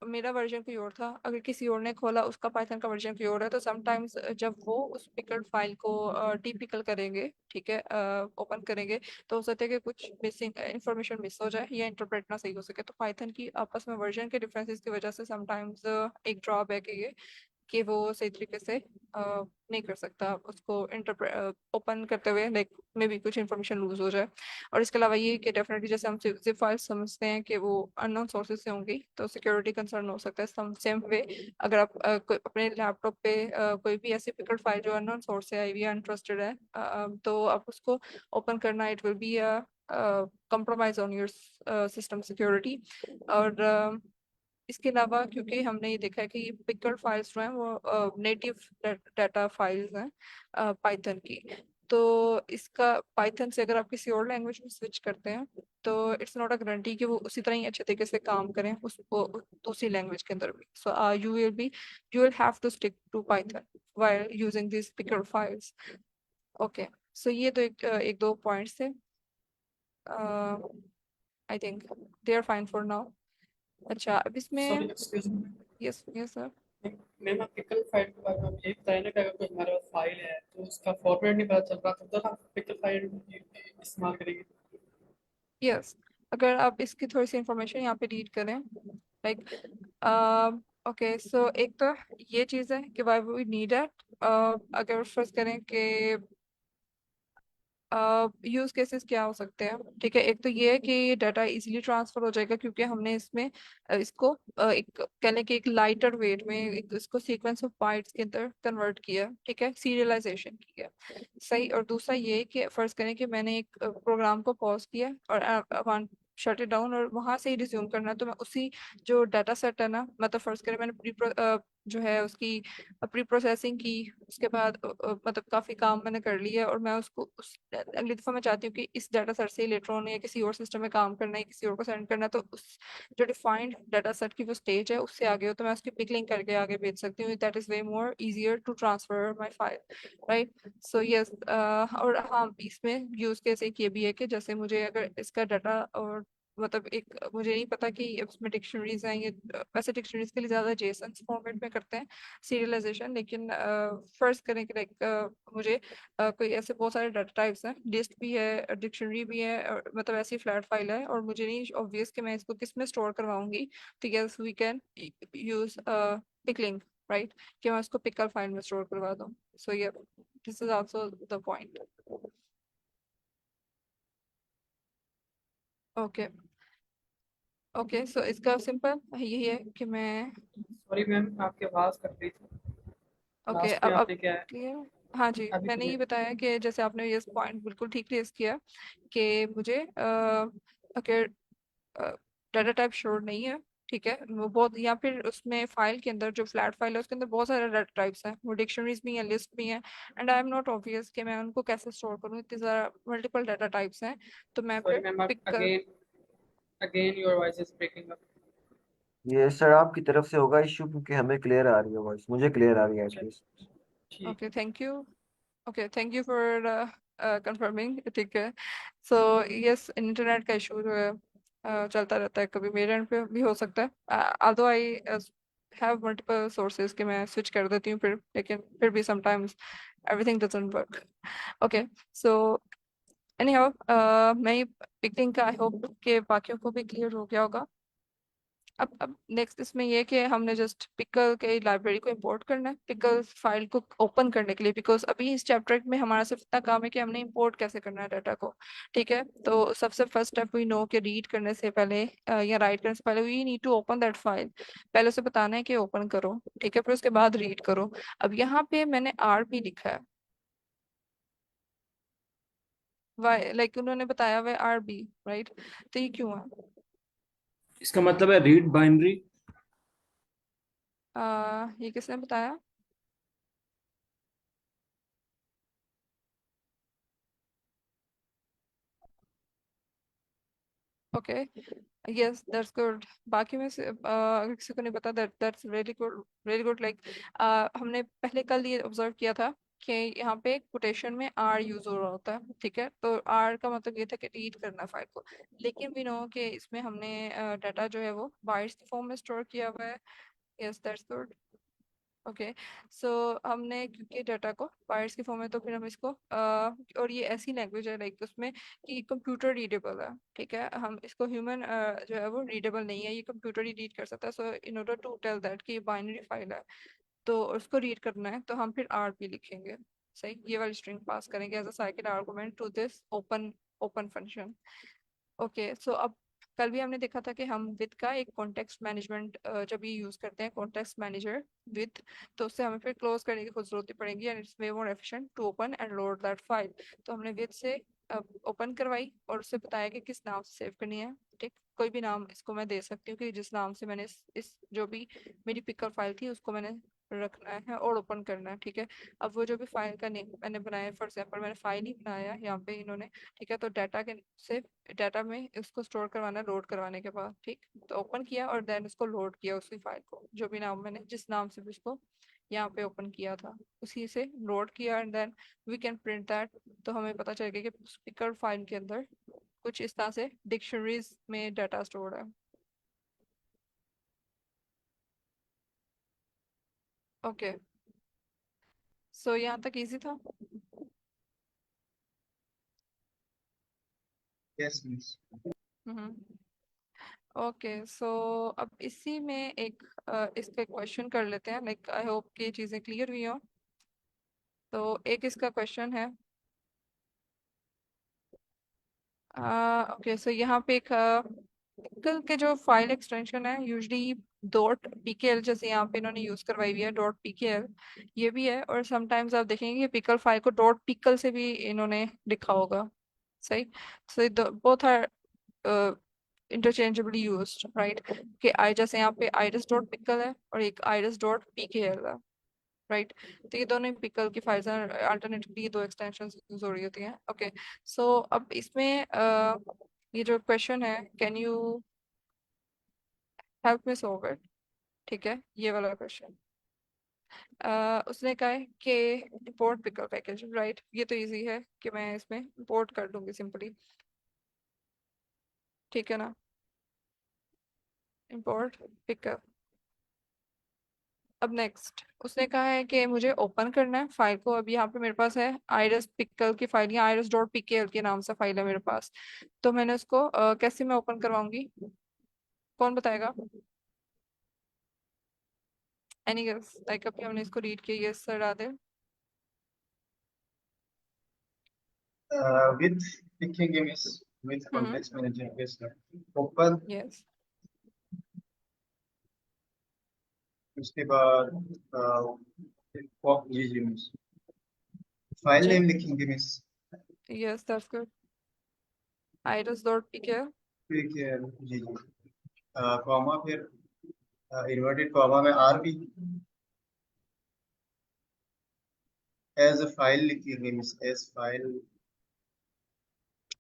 Speaker 1: मेरा वर्जन कोई और था, अगर किसी और ने खोला उसका पाइथन का वर्जन कोई और है, तो समटाइम्स जब वो उस पिकल्ड फाइल को डीपिकल करेंगे, ठीक है, ओपन करेंगे, तो हो सकता है कि कुछ मिसिंग इंफॉर्मेशन मिस हो जाए या इंटरप्रेट ना सही हो सके। तो पाइथन की आपस में वर्जन के डिफरेंसेस की वजह से समटाइम्स एक ड्रॉबैक है ये कि वो सही तरीके से नहीं कर सकता उसको इंटरप्रेट ओपन करते हुए, लाइक मे भी कुछ इन्फॉर्मेशन लूज हो जाए। और इसके अलावा ये कि डेफिनेटली जैसे हम जिप फाइल्स समझते हैं कि वो अननोन सोर्सेज से होंगी, तो सिक्योरिटी कंसर्न हो सकता है। सेम वे अगर आप अपने लैपटॉप पे कोई भी ऐसी पिकल्ड फाइल जो अननोन सोर्स से आई हुई है, अनट्रस्टेड है, तो आप उसको ओपन करना, it will B compromise on your system security। और इसके अलावा क्योंकि हमने ये देखा है कि ये पिक्ड फाइल्स जो हैं वो नेटिव डाटा फाइल्स हैं पाइथन की, तो इसका पाइथन से अगर आप किसी और लैंग्वेज में स्विच करते हैं तो इट्स नॉट अ गारंटी कि वो उसी तरह ही अच्छे तरीके से काम करें उसको दूसरी लैंग्वेज के अंदर भी। So you will have to stick to Python while using this picked files. Okay, so ये तो एक दो पॉइंट्स थे। I think they are fine for now. अच्छा, अब
Speaker 4: सॉरी,
Speaker 1: इसमें
Speaker 4: excuse me
Speaker 1: yes yes sir.
Speaker 4: Ma'am, pickle file के बारे में आप ये बताया ना कि अगर कोई हमारे पास फाइल है तो उसका फॉर्मेट नहीं पता चल रहा, तो हम पिकल फाइल इस्तेमाल करेंगे।
Speaker 1: यस, अगर आप इसकी थोड़ी सी इंफॉर्मेशन यहाँ पे रीड करें, लाइक, ओके, सो एक तो ये चीज़ है कि वाई वी नीड इट। अगर फर्स्ट करें कि यूज केसेस क्या हो सकते हैं, ठीक है, एक तो ये है कि डाटा इजीली ट्रांसफर हो जाएगा क्योंकि हमने इसमें इसको एक कहने के एक लाइटर वेट में इसको सीक्वेंस ऑफ बाइट्स के अंदर कन्वर्ट किया, ठीक है, सीरियलाइजेशन किया। सही, और दूसरा ये है कि फर्ज करें कि मैंने एक प्रोग्राम को पॉज किया और शट इट डाउन और वहां से ही रिज्यूम करना है, तो मैं उसी जो डाटा सेट है ना, मतलब फर्ज करें मैंने जो है उसकी प्री प्रोसेसिंग की, उसके बाद मतलब काफी काम मैंने कर लिया और मैं उसको अगली दफा मैं चाहती हूँ कि इस डाटा सेट से लेटर ऑन या किसी और सिस्टम में काम करना है, किसी और को सेंड करना है, तो उस जो डिफाइंड डाटा सेट की जो स्टेज है उससे आगे हो तो मैं उसकी पिकलिंग करके आगे भेज सकती हूँ। That is way more easier to transfer my file, right? So yes, और हाँ, इसमें यूज केस एक ये भी है कि जैसे मुझे अगर इसका डाटा और मतलब एक मुझे नहीं पता कि उसमें डिक्शनरीज हैं ये वैसे डिक्शनरीज के लिए ज़्यादा जेसन फॉर्मेट में करते हैं सीरियलाइजेशन, लेकिन फर्ज करें कि लाइक मुझे कोई ऐसे बहुत सारे डाटा टाइप्स हैं, लिस्ट भी है, डिक्शनरी भी है, और मतलब ऐसी फ्लैट फाइल है, और मुझे नहीं ऑब्वियस कि मैं इसको किस में स्टोर करवाऊंगी, तो yes we can use pickling, right, कि मैं उसको पिकल फाइल में स्टोर करवा दूँ। सो ये this is also the point. Okay okay, so इसका सिंपल यही है कि मैं
Speaker 4: सॉरी मैम, आपकी आवाज़ कट रही थी
Speaker 1: ओके
Speaker 4: लास्ट में,
Speaker 1: अब
Speaker 4: आपने क्या है
Speaker 1: क्लियर। हाँ जी,
Speaker 4: अभी
Speaker 1: मैंने ये
Speaker 4: क्लियर।
Speaker 1: बताया कि जैसे आपने ये पॉइंट बिल्कुल ठीक रेस किया कि मुझे अगर डाटा टाइप श्योर नहीं है, ठीक है, वो बहुत, या फिर उसमें फाइल के अंदर जो फ्लैट फाइल है उसके अंदर बहुत सारे डाटा टाइप्स हैं, वो डिक्शनरीज भी हैं, लिस्ट भी हैं, and I am not obvious कि मैं उनको कैसे स्टोर करूँ, इतने सारा मल्टीपल डाटा टाइप्स हैं, तो मैं
Speaker 4: सॉरी
Speaker 1: फिर
Speaker 4: मैम, आप
Speaker 1: speak
Speaker 4: again your voice is breaking up.
Speaker 5: ये सर आपकी तरफ से होगा इश्यू, क्योंकि हमें क्लियर आ रही है वॉइस, मुझे क्लियर आ रही है
Speaker 4: अच्छा,
Speaker 5: एटलीस्ट।
Speaker 4: ठीक।
Speaker 1: Okay thank you. Okay thank you for confirming, ठीक है। सो यस, इंटरनेट का इशू जो है चलता रहता है, कभी मेरे एंड पे भी हो सकता है, although I have multiple sources कि मैं स्विच कर देती हूँ फिर, लेकिन फिर भी sometimes everything doesn't work. Okay so any how, मैं पिकिंग का आई होप कि बाकियों को भी क्लियर हो गया होगा। अब नेक्स्ट इसमें ये है कि हमने जस्ट पिकल के लाइब्रेरी को इंपोर्ट करना है पिकल फाइल को ओपन करने के लिए, बिकॉज अभी इस चैप्टर में हमारा सिर्फ इतना काम है कि हमने इंपोर्ट कैसे करना है डाटा को, ठीक है। तो सबसे फर्स्ट स्टेप वी नो कि रीड करने से पहले या राइट करने से पहले we need to open that file. पहले उसे बताना है कि ओपन करो, ठीक है, फिर उसके बाद रीड करो। अब यहाँ पे मैंने आर भी लिखा है, वाई लाइक उन्होंने बताया हुआ आर बी, राइट, तो ये क्यों है?
Speaker 4: इसका मतलब है रीड बाइनरी।
Speaker 1: ये किसने बताया? Okay yes that's good. बाकी में से अगर किसी को नहीं पता, that's really good, really good, like हमने पहले कल ये ऑब्जर्व किया था कि यहाँ पे कोटेशन में आर यूज हो रहा होता है, ठीक है, तो आर का मतलब ये था कि रीड करना फाइल को, लेकिन वी नो कि इसमें हमने डाटा जो है वो बाइट्स की फॉर्म में स्टोर किया हुआ है। Yes that's good. ओके सो हमने क्योंकि डाटा को बाइट्स की फॉर्म में, तो फिर हम इसको और ये ऐसी लैंग्वेज है लाइक उसमें कि कंप्यूटर रीडेबल है, ठीक है, हम इसको ह्यूमन जो है वो रीडेबल नहीं है, ये कंप्यूटर ही रीड कर सकता है। So in order to tell that कि ये बाइनरी फाइल है तो उसको रीड करना है, तो हम फिर आर पी लिखेंगे, सही, ये वाली स्ट्रिंग पास करेंगे as a cycle argument to this open open function. Okay so अब कल भी हमने देखा था कि हम विद का एक कॉन्टेक्स्ट मैनेजमेंट जब ये यूज करते हैं कॉन्टेक्स्ट मैनेजर विद, तो उससे हमें फिर क्लोज करने की खुद जरूरत पड़ेगी, and it's way more efficient to open and load that file. तो हमने विद से ओपन करवाई और उससे बताया कि किस नाम से सेव करनी है, ठीक, कोई भी नाम इसको मैं दे सकती हूँ कि जिस नाम से मैंने इस जो भी मेरी पिकअप फाइल थी उसको मैंने रखना है और ओपन करना है, ठीक है। अब वो जो भी फाइल का नेम मैंने बनाया, फॉर एग्जाम्पल मैंने फाइल ही बनाया यहाँ पे इन्होंने, ठीक है, तो डाटा के से डाटा में इसको स्टोर करवाना, लोड करवाने के बाद, ठीक, तो ओपन किया और देन उसको लोड किया उसी फाइल को, जो भी नाम मैंने जिस नाम से भी उसको यहाँ पे ओपन किया था उसी से लोड किया, and then we can print that. तो हमें पता चल गया कि स्पीकर फाइल के अंदर कुछ इस तरह से डिक्शनरीज में डाटा स्टोर है। ओके सो यहाँ तक इजी था।
Speaker 2: Yes miss.
Speaker 1: Hmm okay so अब इसी में एक इसका क्वेश्चन कर लेते हैं, लाइक आई होप कि चीज़ें क्लियर हुई हो। तो एक इसका क्वेश्चन है, ओके सो यहाँ पे एक पिकल के जो फाइल एक्सटेंशन है यूजली डॉट पीकेएल, जैसे यहाँ पे इन्होंने यूज करवाई हुई है डॉट पीकेएल, ये भी है, और समटाइम्स आप देखेंगे कि पिकल फाइल को डॉट पिकल से भी इन्होंने लिखा होगा, सही। So both are interchangeably used, right, कि आई जैसे यहाँ पे आइरिस डॉट पिकल है और एक आइरिस डॉट पीकेएल है, राइट, तो ये दोनों पिकल की फाइल्स हैं, अल्टरनेटिवली ये दो एक्सटेंशंस यूज हो रही होती हैं। ओके सो अब इसमें ये जो क्वेश्चन है, can you help me solve it, ठीक है, ये वाला क्वेश्चन उसने कहा है कि इंपोर्ट पिकल पैकेज, राइट, ये तो इजी है कि मैं इसमें इंपोर्ट कर दूंगी सिंपली, ठीक है ना। import pickle। अब नेक्स्ट उसने कहा है कि मुझे ओपन करना है फाइल को। अब यहाँ पे मेरे पास है आइरस पिकल की फाइल, या आइरस डॉट पीकेएल के नाम से फाइल है मेरे पास। तो मैंने उसको कैसे मैं ओपन करवाऊंगी, कौन बताएगा? Any guess? लाइक अभी हमने इसको रीड किया, yes sir Adil.
Speaker 2: with picking image with
Speaker 1: hmm,
Speaker 2: context manager yes sir. Open
Speaker 1: yes
Speaker 2: उसके बाद पॉप जी जी मिस फाइल
Speaker 1: जी,
Speaker 2: नेम लिखेंगे miss
Speaker 1: yes that's good. Iris dot PKL.
Speaker 2: ठीक है जी जी कॉमा फिर इन्वर्टेड कॉमा में R B as a file लिखेंगे मिस एज फाइल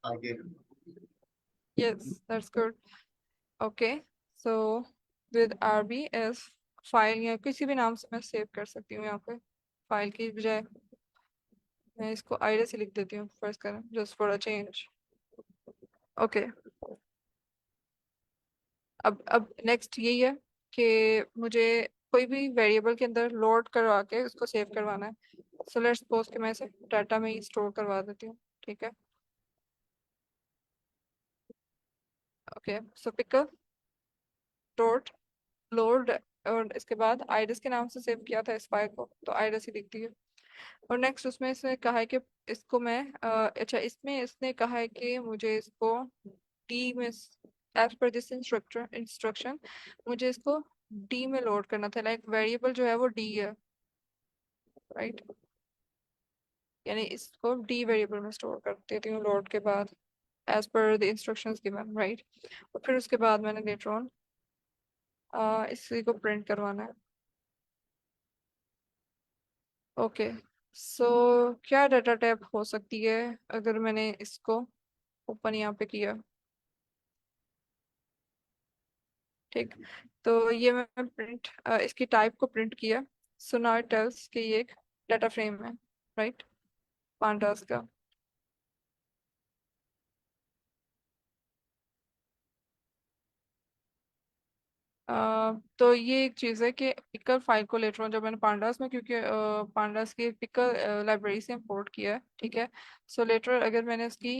Speaker 2: आगे
Speaker 1: yes that's good. Okay, so with RB as file, या किसी भी नाम से मैं सेव कर सकती हूँ यहाँ पे। फाइल की बजाय मैं इसको आइरस ही लिख देती हूँ फर्स्ट करें, just for a change. Okay, अब नेक्स्ट यही है कि मुझे कोई भी वेरिएबल के अंदर लोड करवा के उसको सेव करवाना है। सो लेट्स सपोज कि मैं इसे डाटा में ही स्टोर करवा देती हूँ, ठीक है। ओके, सो पिकल डॉट लोड, और इसके बाद आइरिस के नाम से सेव किया था इस फाइल को, तो आइरिस ही लिख दी है। और नेक्स्ट उसमें इसने कहा है कि इसको मैं अच्छा, इसमें इसने कहा है कि मुझे इसको डी में, एज पर दिस इंस्ट्रक्शन मुझे इसको डी में लोड करना था। लाइक वेरिएबल जो है वो डी है, राइट? यानी इसको डी वेरिएबल में स्टोर कर देती हूँ लोड के बाद, as per the instructions given, right? और फिर उसके बाद मैंने लेटर ऑन इसी को प्रिंट करवाना है। ओके, सो क्या डाटा टाइप हो सकती है अगर मैंने इसको ओपन यहाँ पे किया? ठीक, तो ये मैं प्रिंट इसकी टाइप को प्रिंट किया। सो नाउ इट टेल्स कि ये एक डाटा फ्रेम है, राइट? पांडास का। तो ये एक चीज़ है कि पिकल फाइल को लेटर ऑन जब मैंने पांडास में, क्योंकि पांडास की पिकल लाइब्रेरी से इंपोर्ट किया है, ठीक है। सो लेटर अगर मैंने इसकी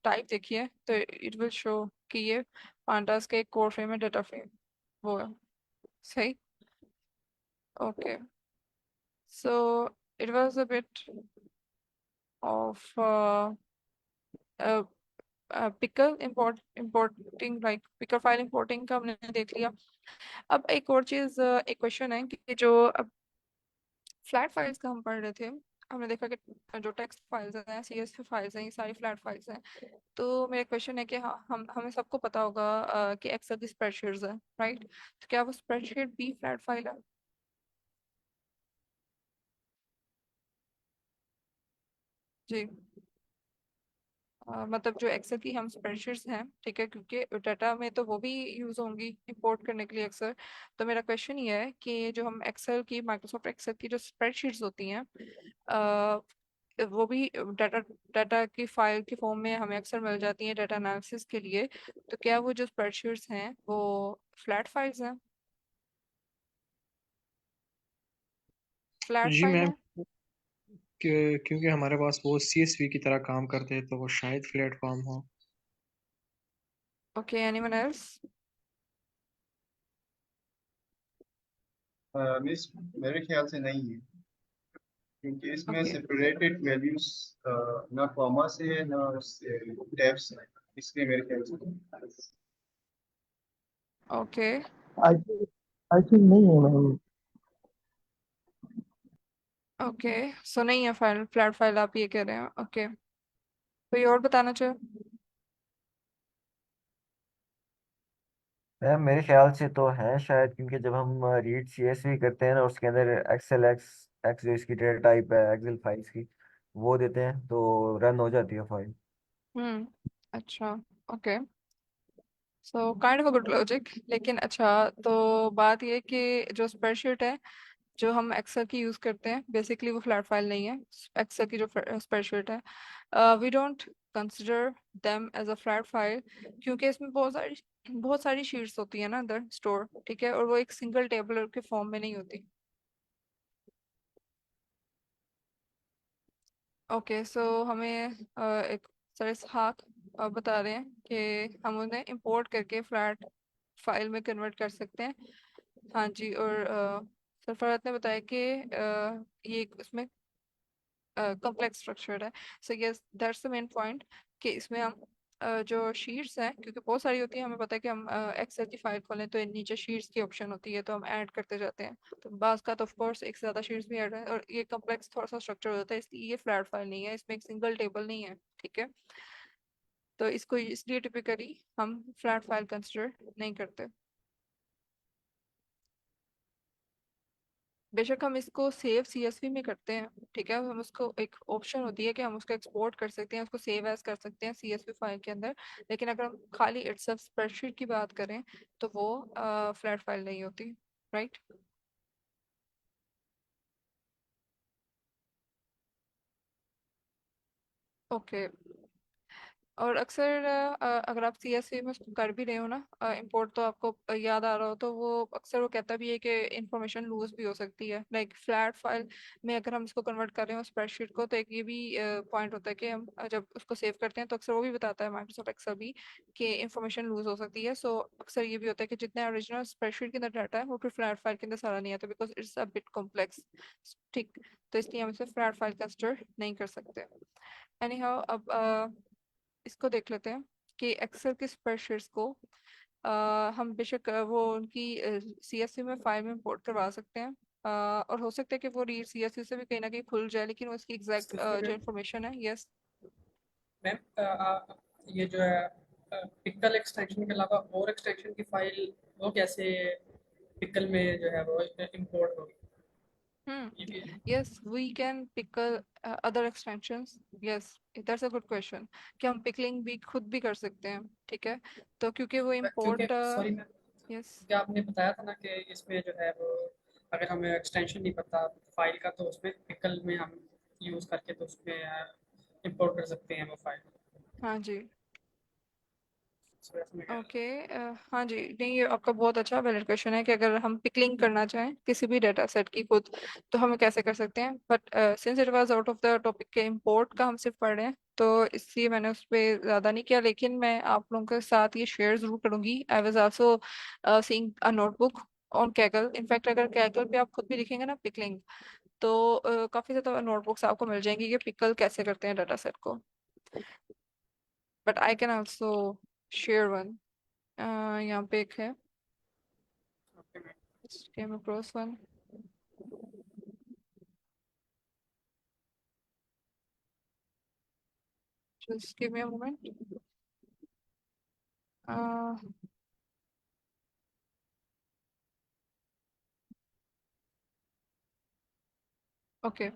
Speaker 1: टाइप देखी है तो इट विल शो कि ये पांडास का एक कोड फ्रेम है, डाटा फ्रेम वो है, सही। Okay, so it was a bit of pickle importing, like pickle file importing का हमने देख लिया। अब एक और चीज़, एक क्वेश्चन है कि जो अब फ्लैट फाइल्स का हम पढ़ रहे थे, हमने देखा कि जो टेक्स्ट फाइल्स हैं, सीएसवी फाइल्स हैं, ये सारी फ्लैट फाइल्स हैं। तो मेरा क्वेश्चन है कि हाँ, हम हमें सबको पता होगा कि एक्सेल की स्प्रेडशीट्स है, राइट? तो क्या वो स्प्रेडशीट भी फ्लैट फाइल है? जी, मतलब जो एक्सेल की हम स्प्रेडशीट्स हैं, ठीक है, क्योंकि डाटा में तो वो भी यूज होंगी इंपोर्ट करने के लिए अक्सर। तो मेरा क्वेश्चन ये है कि जो हम एक्सेल की, माइक्रोसॉफ्ट एक्सेल की जो स्प्रेडशीट्स होती हैं, वो भी डाटा डाटा की फाइल की फॉर्म में हमें अक्सर मिल जाती हैं डाटा एनालिसिस के लिए। तो क्या वो जो स्प्रेडशीट्स हैं वो फ्लैट फाइल्स हैं, फ्लैट
Speaker 6: जी
Speaker 1: फाइल
Speaker 6: मैम,
Speaker 1: है?
Speaker 6: क्योंकि हमारे पास वो सीएसवी की तरह काम करते हैं तो वो शायद प्लेटफॉर्म हो।
Speaker 1: Okay, anyone else?
Speaker 2: मिस मेरे ख्याल से नहीं है क्योंकि इसमें
Speaker 1: ओके,
Speaker 2: सेपरेटेड वैल्यूज ना कॉमा से है ना टैब्स है इसलिए मेरे ख्याल से नहीं।
Speaker 1: ओके,
Speaker 7: आई आई थिंक नहीं है मैम।
Speaker 1: ओके, सो नहीं है फाइल, फ्लैट फाइल आप ये कह रहे हैं? ओके, कोई और बताना चाहे?
Speaker 5: मैम मेरे ख्याल से तो है शायद, क्योंकि जब हम रीड सीएसवी करते हैं ना, उसके अंदर एक्सेल एक्स एक्स जो इसकी डेटा टाइप है एक्सेल फाइल्स की, वो देते हैं तो रन हो जाती है फाइल।
Speaker 1: हम्म, अच्छा, okay, so kind of a good logic. लेकिन अच्छा, तो बात ये कि जो स्प्रेडशीट है जो हम एक्सेल की यूज करते हैं, बेसिकली वो फ्लैट फाइल नहीं है। एक्सेल की जो स्प्रेडशीट है, we don't consider them as a flat file, क्योंकि इसमें बहुत सारी बहुत सारी शीट्स होती है ना अंदर स्टोर, ठीक है, और वो एक सिंगल टेबल के फॉर्म में नहीं होती। ओके, सो हमें एक सर इसहाक बता रहे हैं कि हम उन्हें इंपोर्ट करके फ्लैट फाइल में कन्वर्ट कर सकते हैं। हाँ जी, और सर फरहत ने बताया कि ये उसमें कॉम्प्लेक्स स्ट्रक्चर्ड है। So yes, that's the main point, कि इसमें हम जो शीट्स हैं, क्योंकि बहुत सारी होती है, हमें पता है कि हम एक्सेल की फाइल खोलें तो नीचे शीट्स की ऑप्शन होती है, तो हम ऐड करते जाते हैं। तो बाज़ का तो ऑफ कोर्स एक से ज़्यादा शीट्स भी ऐड है, और ये कॉम्प्लेक्स थोड़ा सा स्ट्रक्चर होता है, इसलिए ये फ्लैट फाइल नहीं है, इसमें एक सिंगल टेबल नहीं है, ठीक है। तो इसको इसलिए टिपिकली हम फ्लैट फाइल कंसिडर नहीं करते। बेशक हम इसको सेव सीएसवी में करते हैं, ठीक है, हम उसको एक ऑप्शन होती है कि हम उसको एक्सपोर्ट कर सकते हैं, उसको सेव एज कर सकते हैं सीएसवी फाइल के अंदर। लेकिन अगर हम खाली इट्सल्फ स्प्रेडशीट की बात करें तो वो फ्लैट फाइल नहीं होती, राइट। ओके, और अक्सर अगर आप सीएसवी में उसको कर भी रहे हो ना इंपोर्ट, तो आपको याद आ रहा हो तो वो अक्सर वो कहता भी है कि इंफॉर्मेशन लूज भी हो सकती है। लाइक फ्लैट फाइल में अगर हम इसको कन्वर्ट कर रहे हो स्प्रेडशीट को, तो एक ये भी पॉइंट होता है कि हम जब उसको सेव करते हैं तो अक्सर वो भी बताता है माइक्रोसॉफ्ट एक्सेल भी कि इंफॉर्मेशन लूज हो सकती है। सो अक्सर ये भी होता है कि जितना ओरिजिनल स्प्रेडशीट के अंदर डाटा है वो फिर फ्लैट फाइल के अंदर सारा नहीं आता, because it's a bit complex, ठीक। तो इसलिए हम इसे फ्लैट फाइल कंसिडर नहीं कर सकते। एनी हाउ, अब इसको देख लेते हैं कि एक्सेल की स्प्रेडशीट्स को हम बेशक वो उनकी सीएसवी में फाइल में इंपोर्ट करवा सकते हैं, और हो सकता है कि वो रीड सीएसवी से भी कहीं ना कहीं खुल जाए, लेकिन उसकी एग्जैक्ट
Speaker 4: एक्सक्यूज मी
Speaker 1: जो
Speaker 4: मैम।
Speaker 1: इन्फॉर्मेशन है, यस।
Speaker 4: मैम ये जो है पिकल एक्सटेंशन के अलावा और एक्सटेंशन की फाइल वो कैसे पिकल में जो है वो इंपोर्ट होगी? ये
Speaker 1: हम्म,
Speaker 4: भी
Speaker 1: yes, we can pickle other extensions, yes, that's a good question, कि हम पिकलिंग भी खुद भी कर सकते हैं, ठीक है। तो क्योंकि वो
Speaker 4: क्योंकि
Speaker 1: इम्पोर्ट,
Speaker 4: सॉरी मैम,
Speaker 1: यस।
Speaker 4: क्योंकि आपने बताया था ना कि इसमें जो है वो अगर हमें एक्सटेंशन नहीं पता फाइल का तो उसमें पिकल में हम यूज़ करके तो उसमें इंपोर्ट कर सकते हैं वो फाइल।
Speaker 1: हाँ जी।
Speaker 4: सो ऐसे में कह रहा
Speaker 1: ओके, हाँ जी, नहीं ये आपका बहुत अच्छा वैलिड क्वेश्चन है कि अगर हम पिकलिंग करना चाहें किसी भी डाटा सेट की खुद, तो हम कैसे कर सकते हैं। But since it was out of the topic के इंपोर्ट का हम सिर्फ पढ़ रहे हैं, तो इसलिए मैंने उस पर ज़्यादा नहीं किया, लेकिन मैं आप लोगों के साथ ये शेयर ज़रूर करूंगी। I was also seeing a notebook on Kaggle. In fact अगर कैगल पे आप खुद भी लिखेंगे ना पिकलिंग, तो काफ़ी ज़्यादा नोटबुक्स आपको मिल जाएंगी कि पिकल कैसे करते हैं डाटा सेट को। But I can also share one, यहाँ पे एक है,
Speaker 4: okay ma'am.
Speaker 1: just came across one. Just give me a moment. Uh, okay.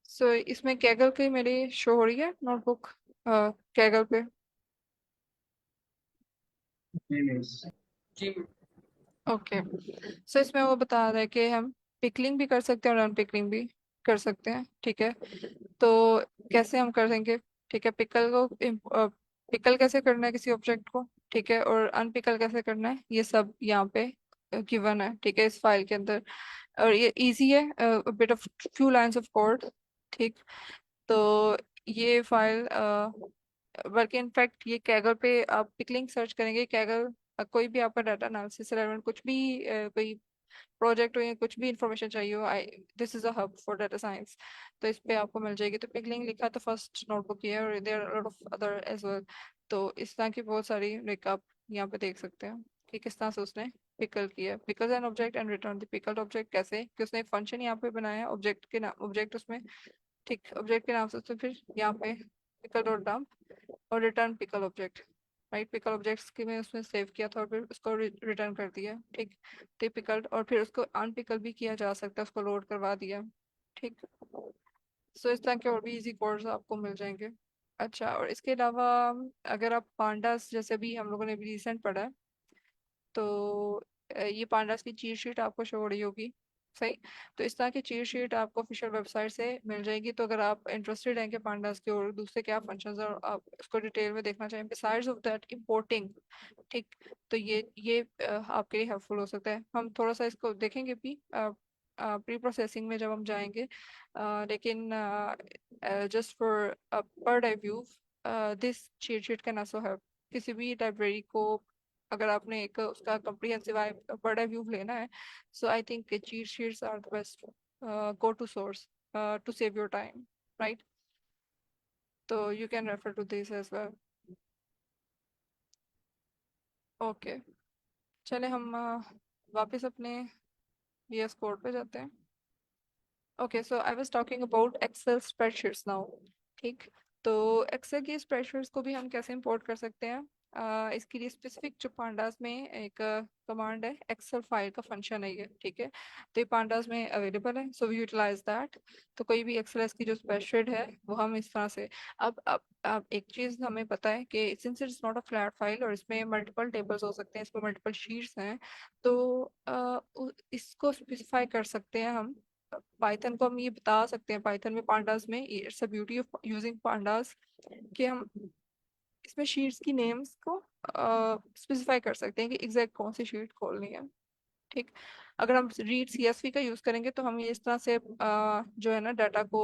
Speaker 1: So इसमें कैगल की मेरी शो हो रही है नोटबुक कैगल पे।
Speaker 2: नहीं।
Speaker 4: जी मैम।
Speaker 1: ओके, सो इसमें वो बता रहा है कि हम पिकलिंग भी कर सकते हैं और अनपिकलिंग भी कर सकते हैं, ठीक है। तो कैसे हम कर देंगे, ठीक है, पिकल को पिकल कैसे करना है किसी ऑब्जेक्ट को, ठीक है, और अनपिकल कैसे करना है, ये सब यहाँ पे गिवन है, ठीक है, इस फाइल के अंदर। और ये इजी है, bit of few lines of code, ठीक। तो ये फाइल बल्कि इनफैक्ट ये कैगल पे आप पिकलिंग सर्च करेंगे, कैगल कोई भी आपका डाटा एनालिसिस से relevant कुछ भी कोई प्रोजेक्ट हो या कुछ भी इंफॉर्मेशन चाहिए हो, I this is a hub for data science, तो इस पे आपको मिल जाएगी। तो पिकलिंग लिखा तो फर्स्ट नोटबुक ये है, और there are lot of other as well. तो इस तरह की बहुत सारी लाइक आप यहाँ पे देख सकते हैं कि किस तरह से उसने पिकल किया, pickle an object and return the pickled object, कैसे कि उसने एक फंक्शन यहाँ पे बनाया ऑब्जेक्ट के नाम, ऑब्जेक्ट उसमें, ठीक, ऑब्जेक्ट के नाम से, तो फिर यहाँ पे पिकल डॉट डम्प और return pickle object, right, pickle objects के में उसने सेव किया था और फिर उसको रिटर्न कर दिया, ठीक। टिपिकल, और फिर उसको अनपिकल भी किया जा सकता है, उसको लोड करवा दिया, ठीक। सो इस तरह के और भी इजी कोड्स आपको मिल जाएंगे। अच्छा, और इसके अलावा अगर आप पांडास, जैसे भी हम लोगों ने भी रिसेंट पढ़ा है, तो ये पांडास की चीट शीट आपको शो हो रही होगी, सही। तो इस तरह की चीट शीट आपको ऑफिशियल वेबसाइट से मिल जाएगी। तो अगर आप इंटरेस्टेड हैं कि पांडास के और दूसरे क्या फंक्शंस हैं और आप उसको डिटेल में देखना चाहें बिसाइड्स ऑफ दैट इंपोर्टिंग, ठीक, तो ये आपके लिए हेल्पफुल हो सकता है। हम थोड़ा सा इसको देखेंगे भी प्री प्रोसेसिंग में जब हम जाएंगे, लेकिन just for bird eye view this cheat sheet can also help किसी भी लाइब्रेरी को। अगर आपने एक उसका कम्प्रिहेंसिव बर्ड आई व्यू लेना है, so I think cheat sheets are the best go-to source to save your time, right? So you can refer to these as well. Okay. चले हम वापस अपने VS Code पे जाते हैं। Okay, so I was talking about Excel spreadsheets now. ठीक, तो Excel की spreadsheets को भी हम कैसे import कर सकते हैं? इसके लिए स्पेसिफिक जो पांडास में एक कमांड है, एक्सेल फाइल का फंक्शन है ये, ठीक है। तो ये पांडास में अवेलेबल है, सो वी यूटिलाइज दैट। तो कोई भी एक्सेल की जो स्प्रेडशीट है वो हम इस तरह से, अब एक चीज हमें पता है कि since it's not a flat file और इसमें मल्टीपल टेबल्स हो सकते हैं, इसमें मल्टीपल शीट्स हैं, तो इसको स्पेसिफाई कर सकते हैं हम। पाइथन को हम ये बता सकते हैं, पाइथन में पांडास में it's a beauty of using pandas कि हम इसमें शीट्स की नेम्स को स्पेसिफाई कर सकते हैं कि एग्जैक्ट कौन सी शीट खोलनी है, ठीक। अगर हम रीड सीएसवी का यूज करेंगे तो हम ये इस तरह से जो है ना डाटा को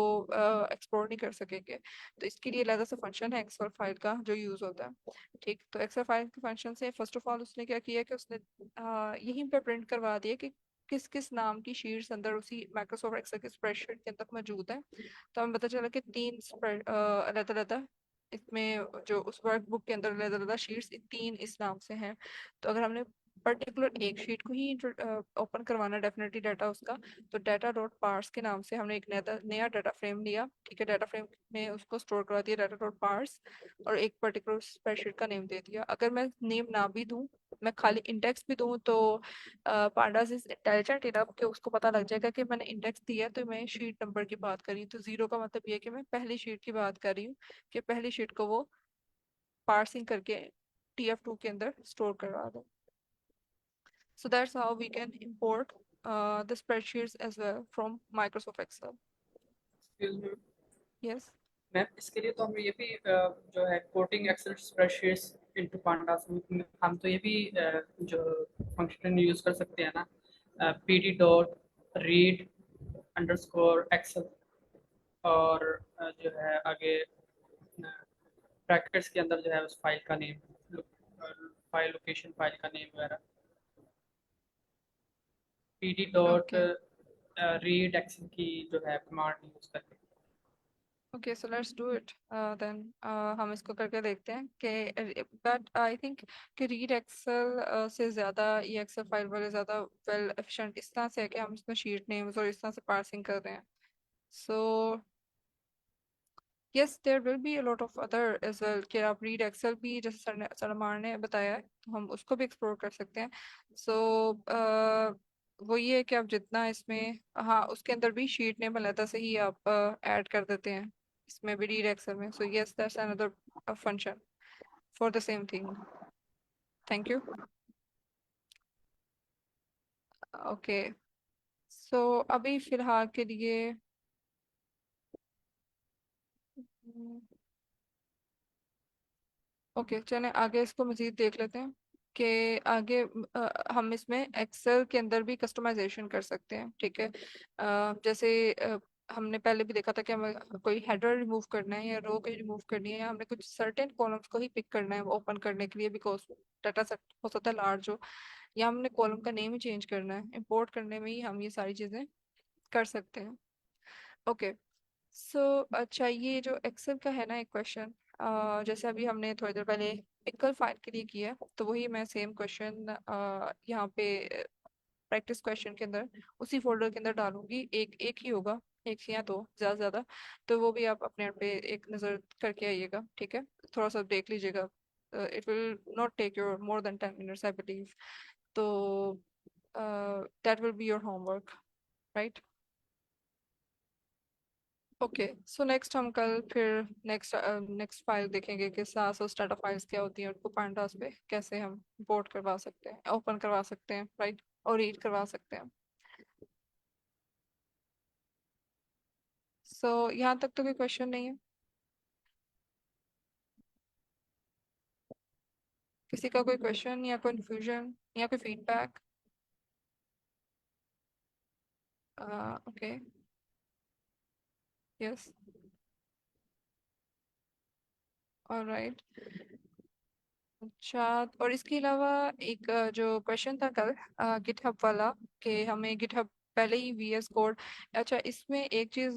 Speaker 1: एक्सप्लोर नहीं कर सकेंगे। तो इसके लिए अलग से फंक्शन है एक्सेल फाइल का जो यूज होता है, ठीक। तो एक्सेल फाइल के फंक्शन से फर्स्ट ऑफ ऑल उसने क्या किया कि उसने यहीं पे प्रिंट करवा दिया कि किस किस नाम की शीट्स अंदर उसी माइक्रोसॉफ्ट एक्सेल के स्प्रेडशीट के अंदर मौजूद है। तो हमें पता चला कि तीन अलग अलग इसमें जो उस वर्कबुक के अंदर अलग अलग शीट्स तीन इस नाम से हैं। तो अगर हमने पर्टिकुलर एक शीट को ही ओपन करवाना डेफिनेटली डाटा उसका, तो डाटा डॉट पार्स के नाम से हमने एक नया डाटा फ्रेम लिया, ठीक है। डाटा फ्रेम में उसको स्टोर करवा दिया डाटा डॉट पार्स, और एक पर्टिकुलर स्प्रेडशीट का नेम दे दिया। अगर मैं नेम ना भी दूं, मैं खाली इंडेक्स भी दूं, तो पांडास इज इंटेलिजेंट इनफ कि उसको पता लग जाएगा कि मैंने इंडेक्स दिया तो मैं शीट नंबर की बात कर रही हूँ। तो जीरो का मतलब ये है कि मैं पहली शीट की बात कर रही हूँ, कि पहली शीट को वो पार्सिंग करके TF2 के अंदर स्टोर करवा दो। So that's how we can import the spreadsheets as well from Microsoft Excel.
Speaker 4: Excuse me,
Speaker 1: Yes.
Speaker 4: Ma'am इसके लिए तो हम ये भी जो है quoting Excel spreadsheets into pandas, हम तो ये भी जो फंक्शन यूज कर सकते हैं ना, pd dot read underscore Excel, और जो है आगे ब्रैकेट्स के अंदर जो है उस फाइल का नेम, फाइल लोकेशन, फाइल का नेम वगैरह, pd dot
Speaker 1: Okay.
Speaker 4: Read Excel की जो है कमांड यूज करके।
Speaker 1: Okay, so let's do it. Then हम इसको करके देखते हैं कि but I think कि रीड एक्सेल से ज़्यादा ये एक्सेल फाइल वाले ज़्यादा वेल एफिशिएंट इस तरह से है कि हम इसमें शीट नेम्स और इस तरह से पार्सिंग कर रहे हैं। So yes, there will be a lot of other as well कि आप रीड एक्सेल भी जैसे सरमार ने बताया है, तो हम उसको भी एक्सप्लोर कर सकते हैं। सो वो ये है कि आप जितना इसमें, हाँ, उसके अंदर भी शीट नेम अलग से ही आप ऐड कर देते हैं इसमें भी रीड एक्सेल में। So yes, that's another function for the same thing. Thank you. Okay, so अभी फिलहाल के लिए ओके, चलें आगे इसको मजीद देख लेते हैं कि आगे हम इसमें एक्सेल के अंदर भी कस्टमाइजेशन कर सकते हैं, ठीक है। जैसे हमने पहले भी देखा था कि हमें कोई हेडर रिमूव करना है या रो कहीं रिमूव करनी है, या हमने कुछ सर्टेन कॉलम्स को ही पिक करना है ओपन करने के लिए बिकॉज डाटा सेट हो सकता है लार्ज हो, या हमने कॉलम का नेम ही चेंज करना है, इंपोर्ट करने में ही हम ये सारी चीज़ें कर सकते हैं। ओके, सो अच्छा, ये जो एक्सेल का है ना एक क्वेश्चन, जैसे अभी हमने थोड़ी देर पहले पिकल फाइल के लिए किया है, तो वही मैं सेम क्वेश्चन यहाँ पे प्रैक्टिस क्वेश्चन के अंदर उसी फोल्डर के अंदर डालूंगी। एक एक ही होगा, एक या दो ज़्यादा से ज़्यादा, तो वो भी आप अपने आप पे एक नज़र करके आइएगा, ठीक है। थोड़ा सा देख लीजिएगा, it will not take your more than 10 minutes I believe. तो that will be your homework, right. Okay, so next हम कल फिर नेक्स्ट फाइल देखेंगे कि सास और स्टार्टर फाइल्स क्या होती हैं, उनको पांडास पे कैसे हम इंपोर्ट करवा सकते हैं, ओपन करवा सकते हैं, राइट, और रीड करवा सकते हैं। सो यहाँ तक तो कोई क्वेश्चन नहीं है? किसी का कोई क्वेश्चन या कंफ्यूजन या कोई फीडबैक? Okay, yes, alright. अच्छा, और इसके अलावा एक जो क्वेश्चन था कल गिटहब वाला, कि हमें गिटहब पहले ही वीएस कोड। अच्छा, इसमें एक चीज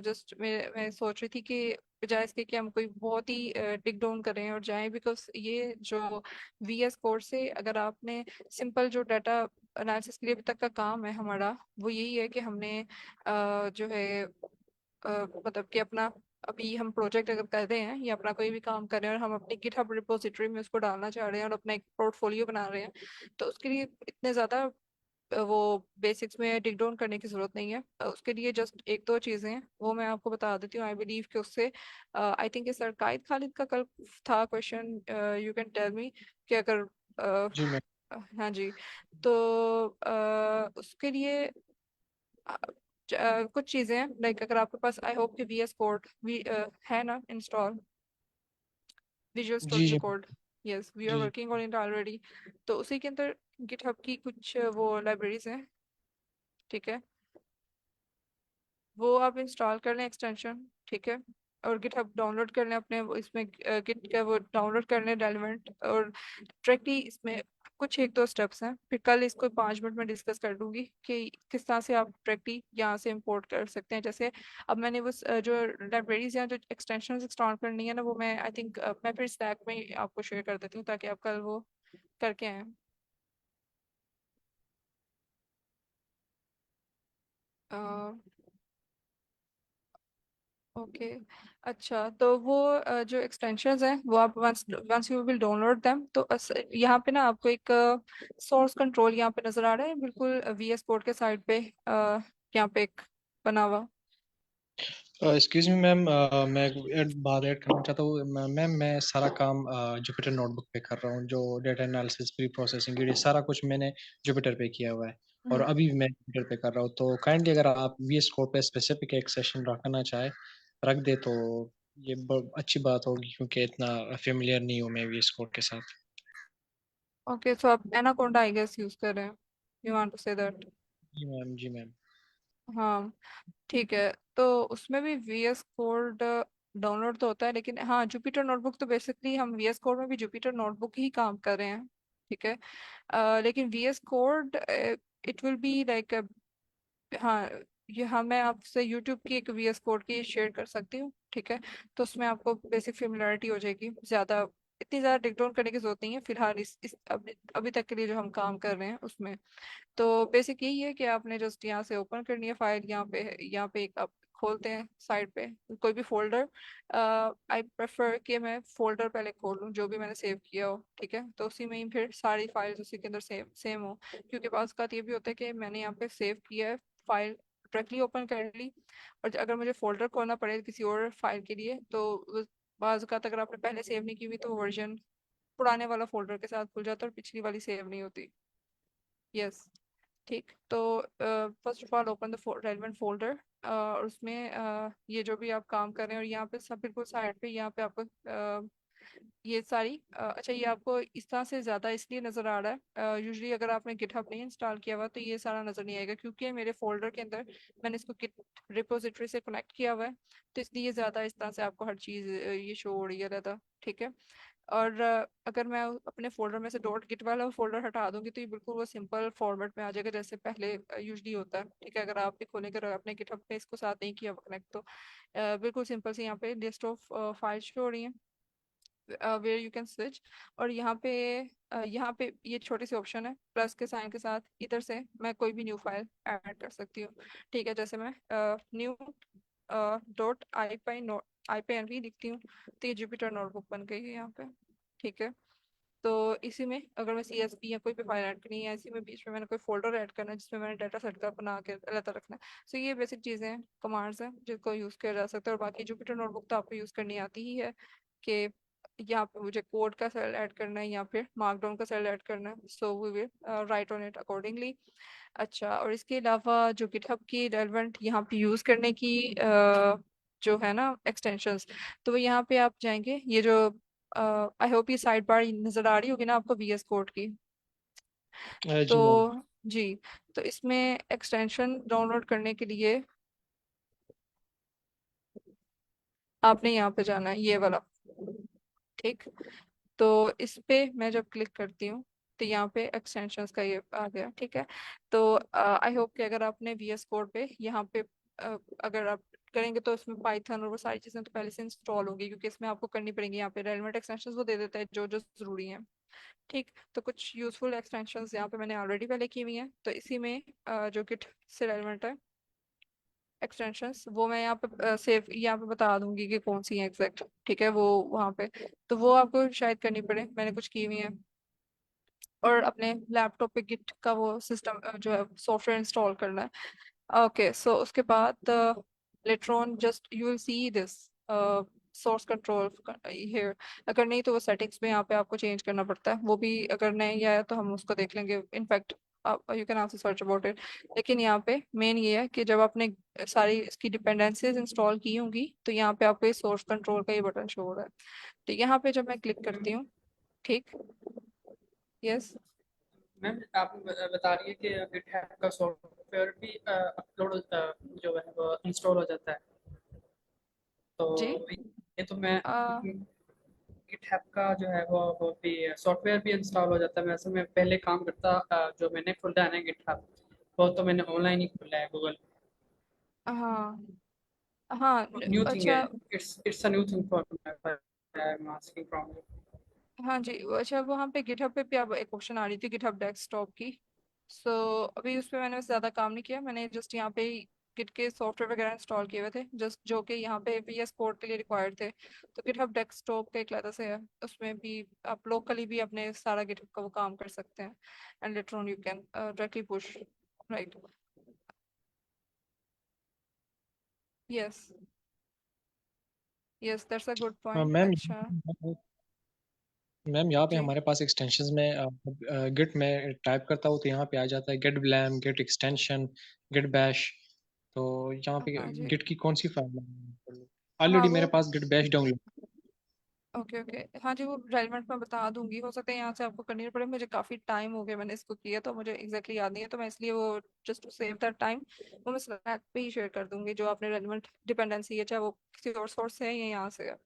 Speaker 1: जस्ट मैं सोच रही थी कि बजाय इसके कि हम कोई बहुत ही डिग डाउन करें और जाएं, बिकॉज ये जो वीएस कोड से अगर आपने सिंपल जो डाटा एनालिसिस के लिए अभी तक का काम है हमारा, वो यही है कि हमने जो है मतलब कि अपना अभी हम प्रोजेक्ट अगर कर रहे हैं या अपना कोई भी काम कर रहे हैं और हम अपनी गिटहब रिपोजिटरी में उसको डालना चाह रहे हैं और अपना एक पोर्टफोलियो बना रहे हैं, तो उसके लिए इतने ज़्यादा वो बेसिक्स में डिग डाउन करने की ज़रूरत नहीं है। उसके लिए जस्ट एक दो चीज़ें हैं, वो मैं आपको बता देती हूँ। आई बिलीव कि उससे I think sir Qaid Khalid का कल था question, you can tell me कि अगर
Speaker 6: जी मैम।
Speaker 1: हाँ जी, तो उसके लिए कुछ चीजें हैं, लाइक अगर आपके पास आई होप कि वीएस कोड भी है ना इंस्टॉल, विजुअल
Speaker 6: जी
Speaker 1: स्टूडियो
Speaker 6: जी
Speaker 1: कोड। यस, वी आर
Speaker 6: जी
Speaker 1: वर्किंग ऑन इट ऑलरेडी। तो उसी के अंदर गिटहब की कुछ वो लाइब्रेरीज हैं, ठीक है, वो आप इंस्टॉल कर लें एक्सटेंशन, ठीक है, और गिटहब डाउनलोड कर लें अपने इसमें गिट का वो डाउनलोड कर लें रेलिवेंट, और डायरेक्टली इसमें कुछ एक दो स्टेप्स हैं, फिर कल इसको 5 मिनट में डिस्कस कर दूंगी कि किस तरह से आप डायरेक्टली यहाँ से इंपोर्ट कर सकते हैं। जैसे अब मैंने वो जो लाइब्रेरीज या जो एक्सटेंशन इंस्टॉल करनी है ना, वो मैं आई थिंक मैं फिर स्लैक में ही आपको शेयर कर देती हूँ ताकि आप कल वो करके आए। ओके, अच्छा, तो वो जो एक्सटेंशंस हैं वो आप once once you will download them, तो यहाँ पे ना आपको एक सोर्स कंट्रोल यहाँ पे नजर आ रहा है बिल्कुल वीएस कोड के साइड पे, यहाँ पे एक बना हुआ।
Speaker 6: एक्सक्यूज मी मैम, मैं बात ऐड करना चाहता हूँ। मैम मैं सारा काम जुपिटर नोटबुक पे कर रहा हूँ। जो डेटा एनालिसिस, प्री प्रोसेसिंग, ये सारा कुछ मैंने जुपिटर पे किया हुआ है और
Speaker 1: हम्म,
Speaker 6: अभी भी मैं जुपिटर पे कर रहा हूँ। तो काइंडली अगर आप वीएस कोड पे स्पेसिफिक एक सेशन रखना चाहे रख दे तो ये अच्छी बात होगी, क्योंकि इतना फेमिलियर नहीं हूँ मैं वीएस कोड के साथ।
Speaker 1: ओके, तो आप एनाकोंडा आई गेस यूज कर रहे हैं, you want to say that?
Speaker 6: जी मैम, जी मैम।
Speaker 1: हाँ, ठीक है, तो उसमें भी वीएस कोड डाउनलोड तो होता है, लेकिन हाँ जुपिटर नोटबुक तो बेसिकली हम वीएस कोड में भी जुपिटर नोटबुक ही काम कर रहे हैं, ठीक है, लेकिन VS code it will be like, हाँ, ये हाँ मैं आपसे यूट्यूब की एक वीएस कोड की शेयर कर सकती हूँ, ठीक है, तो उसमें आपको बेसिक फेमिलियरिटी हो जाएगी, ज़्यादा इतनी ज़्यादा टिक डाउन करने की जरूरत नहीं है फिलहाल इस अभी तक के लिए जो हम काम कर रहे हैं उसमें। तो बेसिक यही है कि आपने जस्ट यहाँ से ओपन करनी है फाइल, यहाँ पे यहाँ पे एक आप खोलते हैं साइड पे कोई भी फोल्डर। आई प्रेफर कि मैं फोल्डर पहले खोल लूँ जो भी मैंने सेव किया हो, ठीक है, तो उसी में ही फिर सारी फाइल्स उसी के अंदर सेम सेम हो, क्योंकि बात का ये भी होता है कि मैंने यहाँ पे सेव किया है फाइल, डायरेक्टली ओपन कर ली, और अगर मुझे फोल्डर खोलना पड़े किसी और फाइल के लिए तो बाज़ का अगर आपने पहले सेव नहीं की हुई तो वर्जन पुराने वाला फोल्डर के साथ खुल जाता है और पिछली वाली सेव नहीं होती। यस, ठीक, तो first of all open the relevant folder, और उसमें ये जो भी आप काम कर रहे हैं, और यहाँ पे सब बिल्कुल साइड पे यहाँ पे आपको ये सारी अच्छा, ये आपको इस तरह से ज़्यादा इसलिए नज़र आ रहा है, यूजुअली अगर आपने गिटहब नहीं इंस्टॉल किया हुआ तो ये सारा नज़र नहीं आएगा, क्योंकि मेरे फोल्डर के अंदर मैंने इसको गिट रिपोजिटरी से कनेक्ट किया हुआ है, तो इसलिए ज़्यादा इस तरह से आपको हर चीज़ ये शो हो रही है रहता, ठीक है। और अगर मैं अपने फोल्डर में से डॉट गिट वाला फोल्डर हटा दूंगी तो ये बिल्कुल वो सिंपल फॉर्मेट में आ जाएगा जैसे पहले यूजली होता है, ठीक है, अगर आप भी खोलेंगे और अपने गिटहब पे इसको साथ नहीं किया कनेक्ट तो बिल्कुल सिंपल से यहाँ पे लिस्ट ऑफ फाइल शो हो रही है वेयर यू कैन स्विच, और यहाँ पे ये छोटी सी ऑप्शन है प्लस के साइन के साथ, इधर से मैं कोई भी न्यू फाइल ऐड कर सकती हूँ, ठीक है, जैसे मैं न्यू डॉट आई पे एन लिखती हूँ, तो ये जुपिटर नोटबुक बन गई है यहाँ पे, ठीक है। तो इसी में अगर मैं सीएसवी या कोई भी फाइल ऐड करनी है, इसी में बीच में मैंने कोई फोल्डर ऐड करना है जिसमें मैंने डाटा सेट का बना के अलग रखना है, सो ये बेसिक चीज़ें हैं, कमांड्स हैं जिनको यूज़ किया जा सकता है, और बाकी जुपिटर नोटबुक तो आपको यूज़ करनी आती ही है कि यहाँ पे मुझे कोड का सेल ऐड करना है या फिर मार्कडाउन का सेल ऐड करना है, so we will write on it accordingly. अच्छा, और इसके अलावा जो गिटहब की रेलेवेंट यहाँ पे यूज़ करने की जो है ना एक्सटेंशंस, तो वो यहाँ पे आप जाएंगे, ये जो आई होप ये साइड बार नज़र आ रही होगी ना आपको वीएस कोड की।
Speaker 6: जी मैम।
Speaker 1: तो जी, तो इसमें एक्सटेंशन डाउनलोड करने के लिए आपने यहाँ पे जाना है, ये वाला। ठीक, तो इस पे मैं जब क्लिक करती हूँ तो यहाँ पे एक्सटेंशंस का ये आ गया। ठीक है, तो आई होप कि अगर आपने वीएस कोड पे यहाँ पे अगर आप करेंगे तो इसमें पाइथन और वो सारी चीज़ें तो पहले से इंस्टॉल होगी, क्योंकि इसमें आपको करनी पड़ेंगी। यहाँ पे रेलेवेंट एक्सटेंशंस वो दे देता है जो जो ज़रूरी हैं। ठीक, तो कुछ यूज़फुल एक्सटेंशंस यहाँ पे मैंने ऑलरेडी पहले की हुई हैं, तो इसी में जो गिट से रेलेवेंट है एक्सटेंशंस वो मैं यहाँ पे सेव यहाँ पे बता दूंगी कि कौन सी है एग्जैक्ट। ठीक है, वो वहाँ पे तो वो आपको शायद करनी पड़े, मैंने कुछ की हुई है। और अपने लैपटॉप पे गिट का वो सिस्टम जो है सॉफ्टवेयर इंस्टॉल करना है। ओके, सो उसके बाद later on just you will see this source control here. अगर नहीं तो वो सेटिंग्स में यहाँ पे आपको चेंज करना पड़ता है, वो भी अगर नहीं आया तो हम उसको देख लेंगे। In fact you can also search about it. लेकिन यहाँ पे मेन ये है कि जब आपने सारी इसकी डिपेंडेंसीज इंस्टॉल की होंगी तो यहाँ पे आपको सोर्स कंट्रोल का ये बटन शो हो रहा है। तो यहाँ पे जब मैं क्लिक करती हूँ, ठीक, यस।
Speaker 4: मैम आप बता रही है कि गिटहब का सॉफ्टवेयर भी अपलोड जो है वो इंस्टॉल हो जाता है, तो
Speaker 1: जी,
Speaker 4: ये तो मैं
Speaker 1: आ,
Speaker 4: गिटहब का जो है वो भी सॉफ्टवेयर भी इंस्टॉल हो जाता है। वैसे मैं पहले काम करता जो मैंने खोला है ना गिटहब, वो तो मैंने ऑनलाइन ही खोला है गूगल।
Speaker 1: हाँ हाँ,
Speaker 4: न्यू थिंग है,
Speaker 1: अच्छा।
Speaker 4: It's a new thing for me, I am asking from you.
Speaker 1: हाँ जी, अच्छा, वहाँ पे गिटहब पे भी अब एक ऑप्शन आ रही थी गिटहब डेस्कटॉप की। सो अभी उस पर मैंने वैसे ज़्यादा काम नहीं किया, मैंने जस्ट यहाँ पे ही गिट के सॉफ्टवेयर वगैरह इंस्टॉल किए हुए थे, जस्ट जो कि यहाँ पे वीएस कोड के लिए रिक्वायर्ड थे। तो गिटहब डेस्कटॉप का एक अलग से है, उसमें भी आप लोकली भी अपने सारा गिटहब का वो काम कर सकते हैं। And later on you can directly push, right, yes, yes, that's a good point.
Speaker 6: Ma'am,
Speaker 1: अच्छा,
Speaker 6: मैम यहाँ पे
Speaker 1: जी,
Speaker 6: हमारे पास एक्सटेंशंस में गिट में टाइप करता हूँ तो यहाँ पे आ जाता है git blame, git extension, git bash. तो यहाँ पे
Speaker 1: हाँ जी,
Speaker 6: गिट की कौन सी फाइल?
Speaker 1: हाँ
Speaker 6: ऑलरेडी मेरे
Speaker 1: वो,
Speaker 6: पास git bash download.
Speaker 1: Okay okay, हाँ जी, वो रेलिवेंट मैं बता दूंगी। हो सकता है यहाँ से आपको करनी ना पड़े, मुझे काफ़ी टाइम हो गया मैंने इसको किया, तो मुझे एग्जैक्टली याद नहीं है, तो मैं इसलिए वो just to save that time वो मैं स्लैक पे ही शेयर कर दूंगी जो आपने रेलिवेंट डिपेंडेंसी है, चाहे वो किसी और सोर्स से है या यहाँ से है,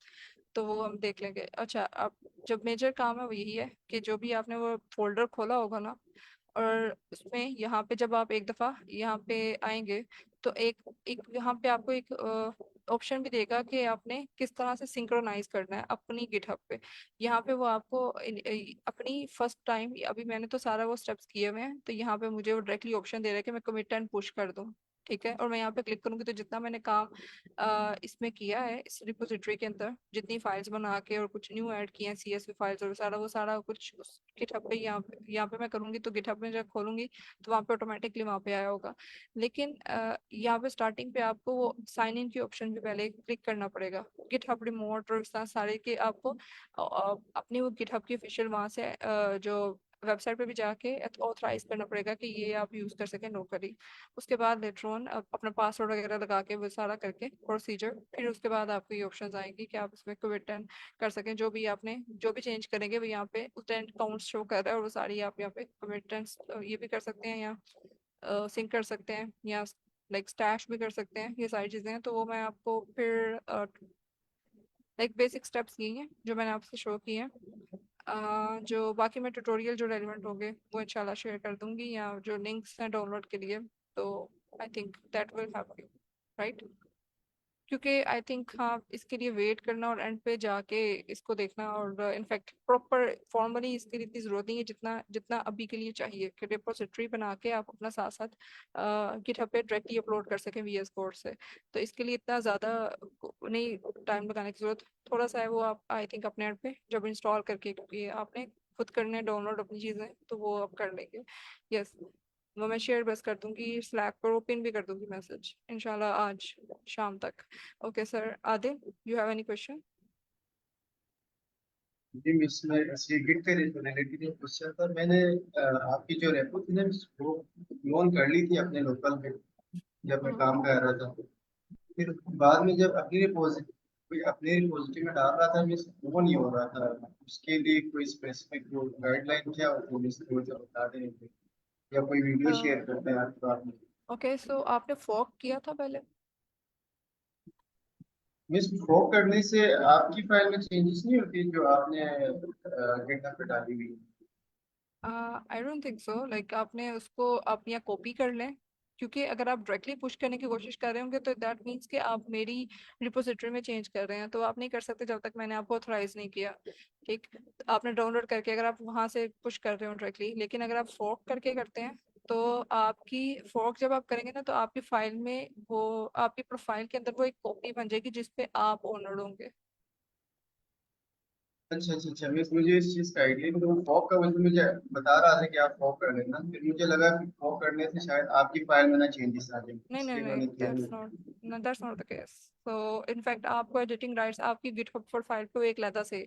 Speaker 1: तो वो हम देख लेंगे। अच्छा, अब जब मेजर काम है वो यही है कि जो भी आपने वो फोल्डर खोला होगा ना, और उसमें यहाँ पे जब आप एक दफ़ा यहाँ पे आएंगे तो एक एक यहाँ पे आपको एक ऑप्शन भी देगा कि आपने किस तरह से सिंक्रोनाइज करना है अपनी गिटहब पे। यहाँ पे वो आपको अपनी फर्स्ट टाइम, अभी मैंने तो सारा वो स्टेप्स किए हुए हैं, तो यहाँ पे मुझे वो डायरेक्टली ऑप्शन दे रहा है कि मैं कमिट एंड पुश कर दूँ। ठीक है, और मैं यहाँ पे क्लिक करूंगी तो जितना मैंने काम इसमें किया है इस रिपोजिटरी के अंदर, जितनी फाइल्स बना के और कुछ न्यू ऐड किए हैं सीएसवी फाइल्स और सारा वो सारा कुछ उस गिटहब पे यहाँ पे मैं करूंगी, तो गिटहब में जब खोलूंगी तो वहाँ पे ऑटोमेटिकली वहाँ पे आया होगा। लेकिन यहाँ पे स्टार्टिंग पे आपको वो साइन इन की ऑप्शन भी पहले क्लिक करना पड़ेगा। गिटहब रिमोट और इस तरह सारे के आपको अपनी वो गिटहब की ऑफिशियल वहाँ से जो वेबसाइट पे भी जाके ऑथराइज करना पड़ेगा कि ये आप यूज कर सकें लोकली। उसके बाद लेटर ऑन अपना पासवर्ड वगैरह लगा के वो सारा करके प्रोसीजर, फिर उसके बाद आपको ये ऑप्शंस आएंगी कि आप इसमें क्विट एंड कर सकें। जो भी आपने जो भी चेंज करेंगे वो यहाँ पे उस काउंट शो कर रहा है, और वो सारी आप यहाँ पे कमिटेंस ये भी कर सकते हैं या सिंक कर सकते हैं या लाइक स्टैश भी कर सकते हैं, ये सारी चीज़ें हैं। तो वो मैं आपको फिर लाइक बेसिक स्टेप्स ये हैं जो मैंने आपसे शो किए हैं। जो बाकी मैं ट्यूटोरियल जो रेलिवेंट होंगे वो इंशाल्लाह शेयर कर दूंगी, या जो लिंक्स हैं डाउनलोड के लिए, तो I think that will help you, right. क्योंकि आई थिंक हाँ, इसके लिए वेट करना और एंड पे जाके इसको देखना, और इनफैक्ट प्रॉपर फॉर्मली इसके लिए इतनी ज़रूरत नहीं है जितना जितना अभी के लिए चाहिए कि रिपोजिटरी बना के आप अपना साथ साथ गिटहब पे डायरेक्टली अपलोड कर सकें वीएस कोड से। तो इसके लिए इतना ज़्यादा नहीं टाइम लगाने की ज़रूरत, थोड़ा सा है वो आप आई थिंक अपने एंड पे जब इंस्टॉल करके, क्योंकि आपने खुद करने डाउनलोड अपनी चीज़ें, तो वो आप कर लेंगे। यस, वो मैं शेयर बस कर दूंगी स्लैक पर, वो पिन भी कर दूंगी मैसेज इंशाल्लाह आज शाम तक। Okay sir, Adil, you have any question?
Speaker 2: जी मिस मैं गिट के रिलेटेड एक क्वेश्चन था। मैंने आपकी जो रेपो थी ना मिस, वो लोन कर ली थी अपने लोकल पे जब मैं काम कर रहा था। फिर बाद में जब अपनी रिपोजिटरी में डाल रहा था मिस, वो नहीं हो रहा था। उसके लिए कोई स्पेसिफिक गाइडलाइन क्या होती है मिस, वो जो बता दें या कोई वीडियो शेयर करते हैं आपके बाद में।
Speaker 1: ओके, सो आपने फॉर्क किया था पहले?
Speaker 2: मिस फॉर्क करने से आपकी फाइल में चेंजेस नहीं होती जो आपने गिटहब पे डाली हुई है?
Speaker 1: I don't think so, like आपने उसको आप यहाँ कॉपी कर लें, क्योंकि अगर आप डायरेक्टली पुश करने की कोशिश कर रहे होंगे तो दैट मीन्स कि आप मेरी रिपोजिटरी में चेंज कर रहे हैं, तो आप नहीं कर सकते जब तक मैंने आपको ऑथराइज नहीं किया। ठीक, तो आपने डाउनलोड करके अगर आप वहाँ से पुश कर रहे हो डायरेक्टली, लेकिन अगर आप फॉर्क करके करते हैं तो आपकी फॉर्क जब आप करेंगे ना तो आपकी फाइल में वो, आपकी प्रोफाइल के अंदर वो एक कॉपी बन जाएगी जिसपे आप ओनर होंगे।
Speaker 2: अच्छा अच्छा अच्छा मिस, मुझे इस चीज का आइडिया नहीं। तो फॉर्क का वजह मुझे बता रहा था कि आप फॉर्क कर लेना, फिर मुझे लगा कि फॉर्क करने से शायद आपकी फाइल में ना चेंजेस आ जाए,
Speaker 1: नहीं नहीं
Speaker 2: इसलिए
Speaker 1: नहीं,
Speaker 2: मैंने किया
Speaker 1: दैट्स
Speaker 2: नहीं।
Speaker 1: Not, no, that's not the case. So in fact आपको एडिटिंग राइट्स आपकी गिटहब पर फाइल पे एक अलग से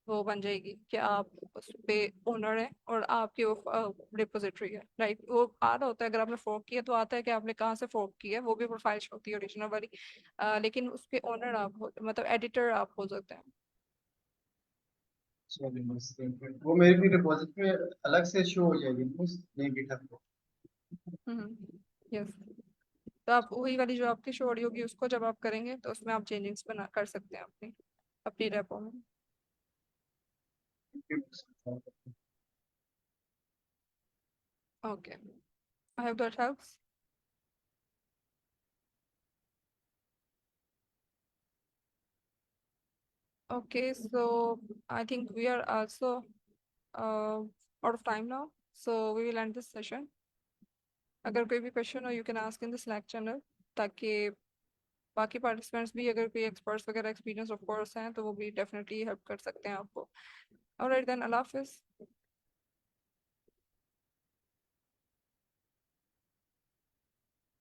Speaker 1: वो बन जाएगी कि आप उस पे ओनर है और आपकी वो रिपोजिटरी है, राइट? वो आ रहा होता है, अगर आपने फोर्क किया तो आता है कि आपने कहाँ से फोर्क किया है, वो भी प्रोफाइल होती है ओरिजिनल वाली। लेकिन उसके ओनर आप मतलब एडिटर आप हो सकते हैं।
Speaker 2: चलिए मिस, वो मेरी भी रिपोजिटरी में अलग से शो हो जाएगी मिस, नहीं गिटहब पे।
Speaker 1: यस, तो आप वही वाली जो आपकी शो ऑडियो होगी उसको जब आप करेंगे तो उसमें आप चेंजेस बना कर सकते हैं अपनी अपनी रेपो में। Okay, I hope that helps. Okay, so I think we are also out of time now, so we will end this session. अगर कोई भी क्वेश्चन हो you can ask in the slack channel, ताकि बाकी participants भी अगर कोई experts वगैरह एक्सपीरियंस ऑफ कोर्स हैं तो वो भी डेफिनेटली हेल्प कर सकते हैं आपको। ऑलराइट देन, अल्लाह हाफिज़।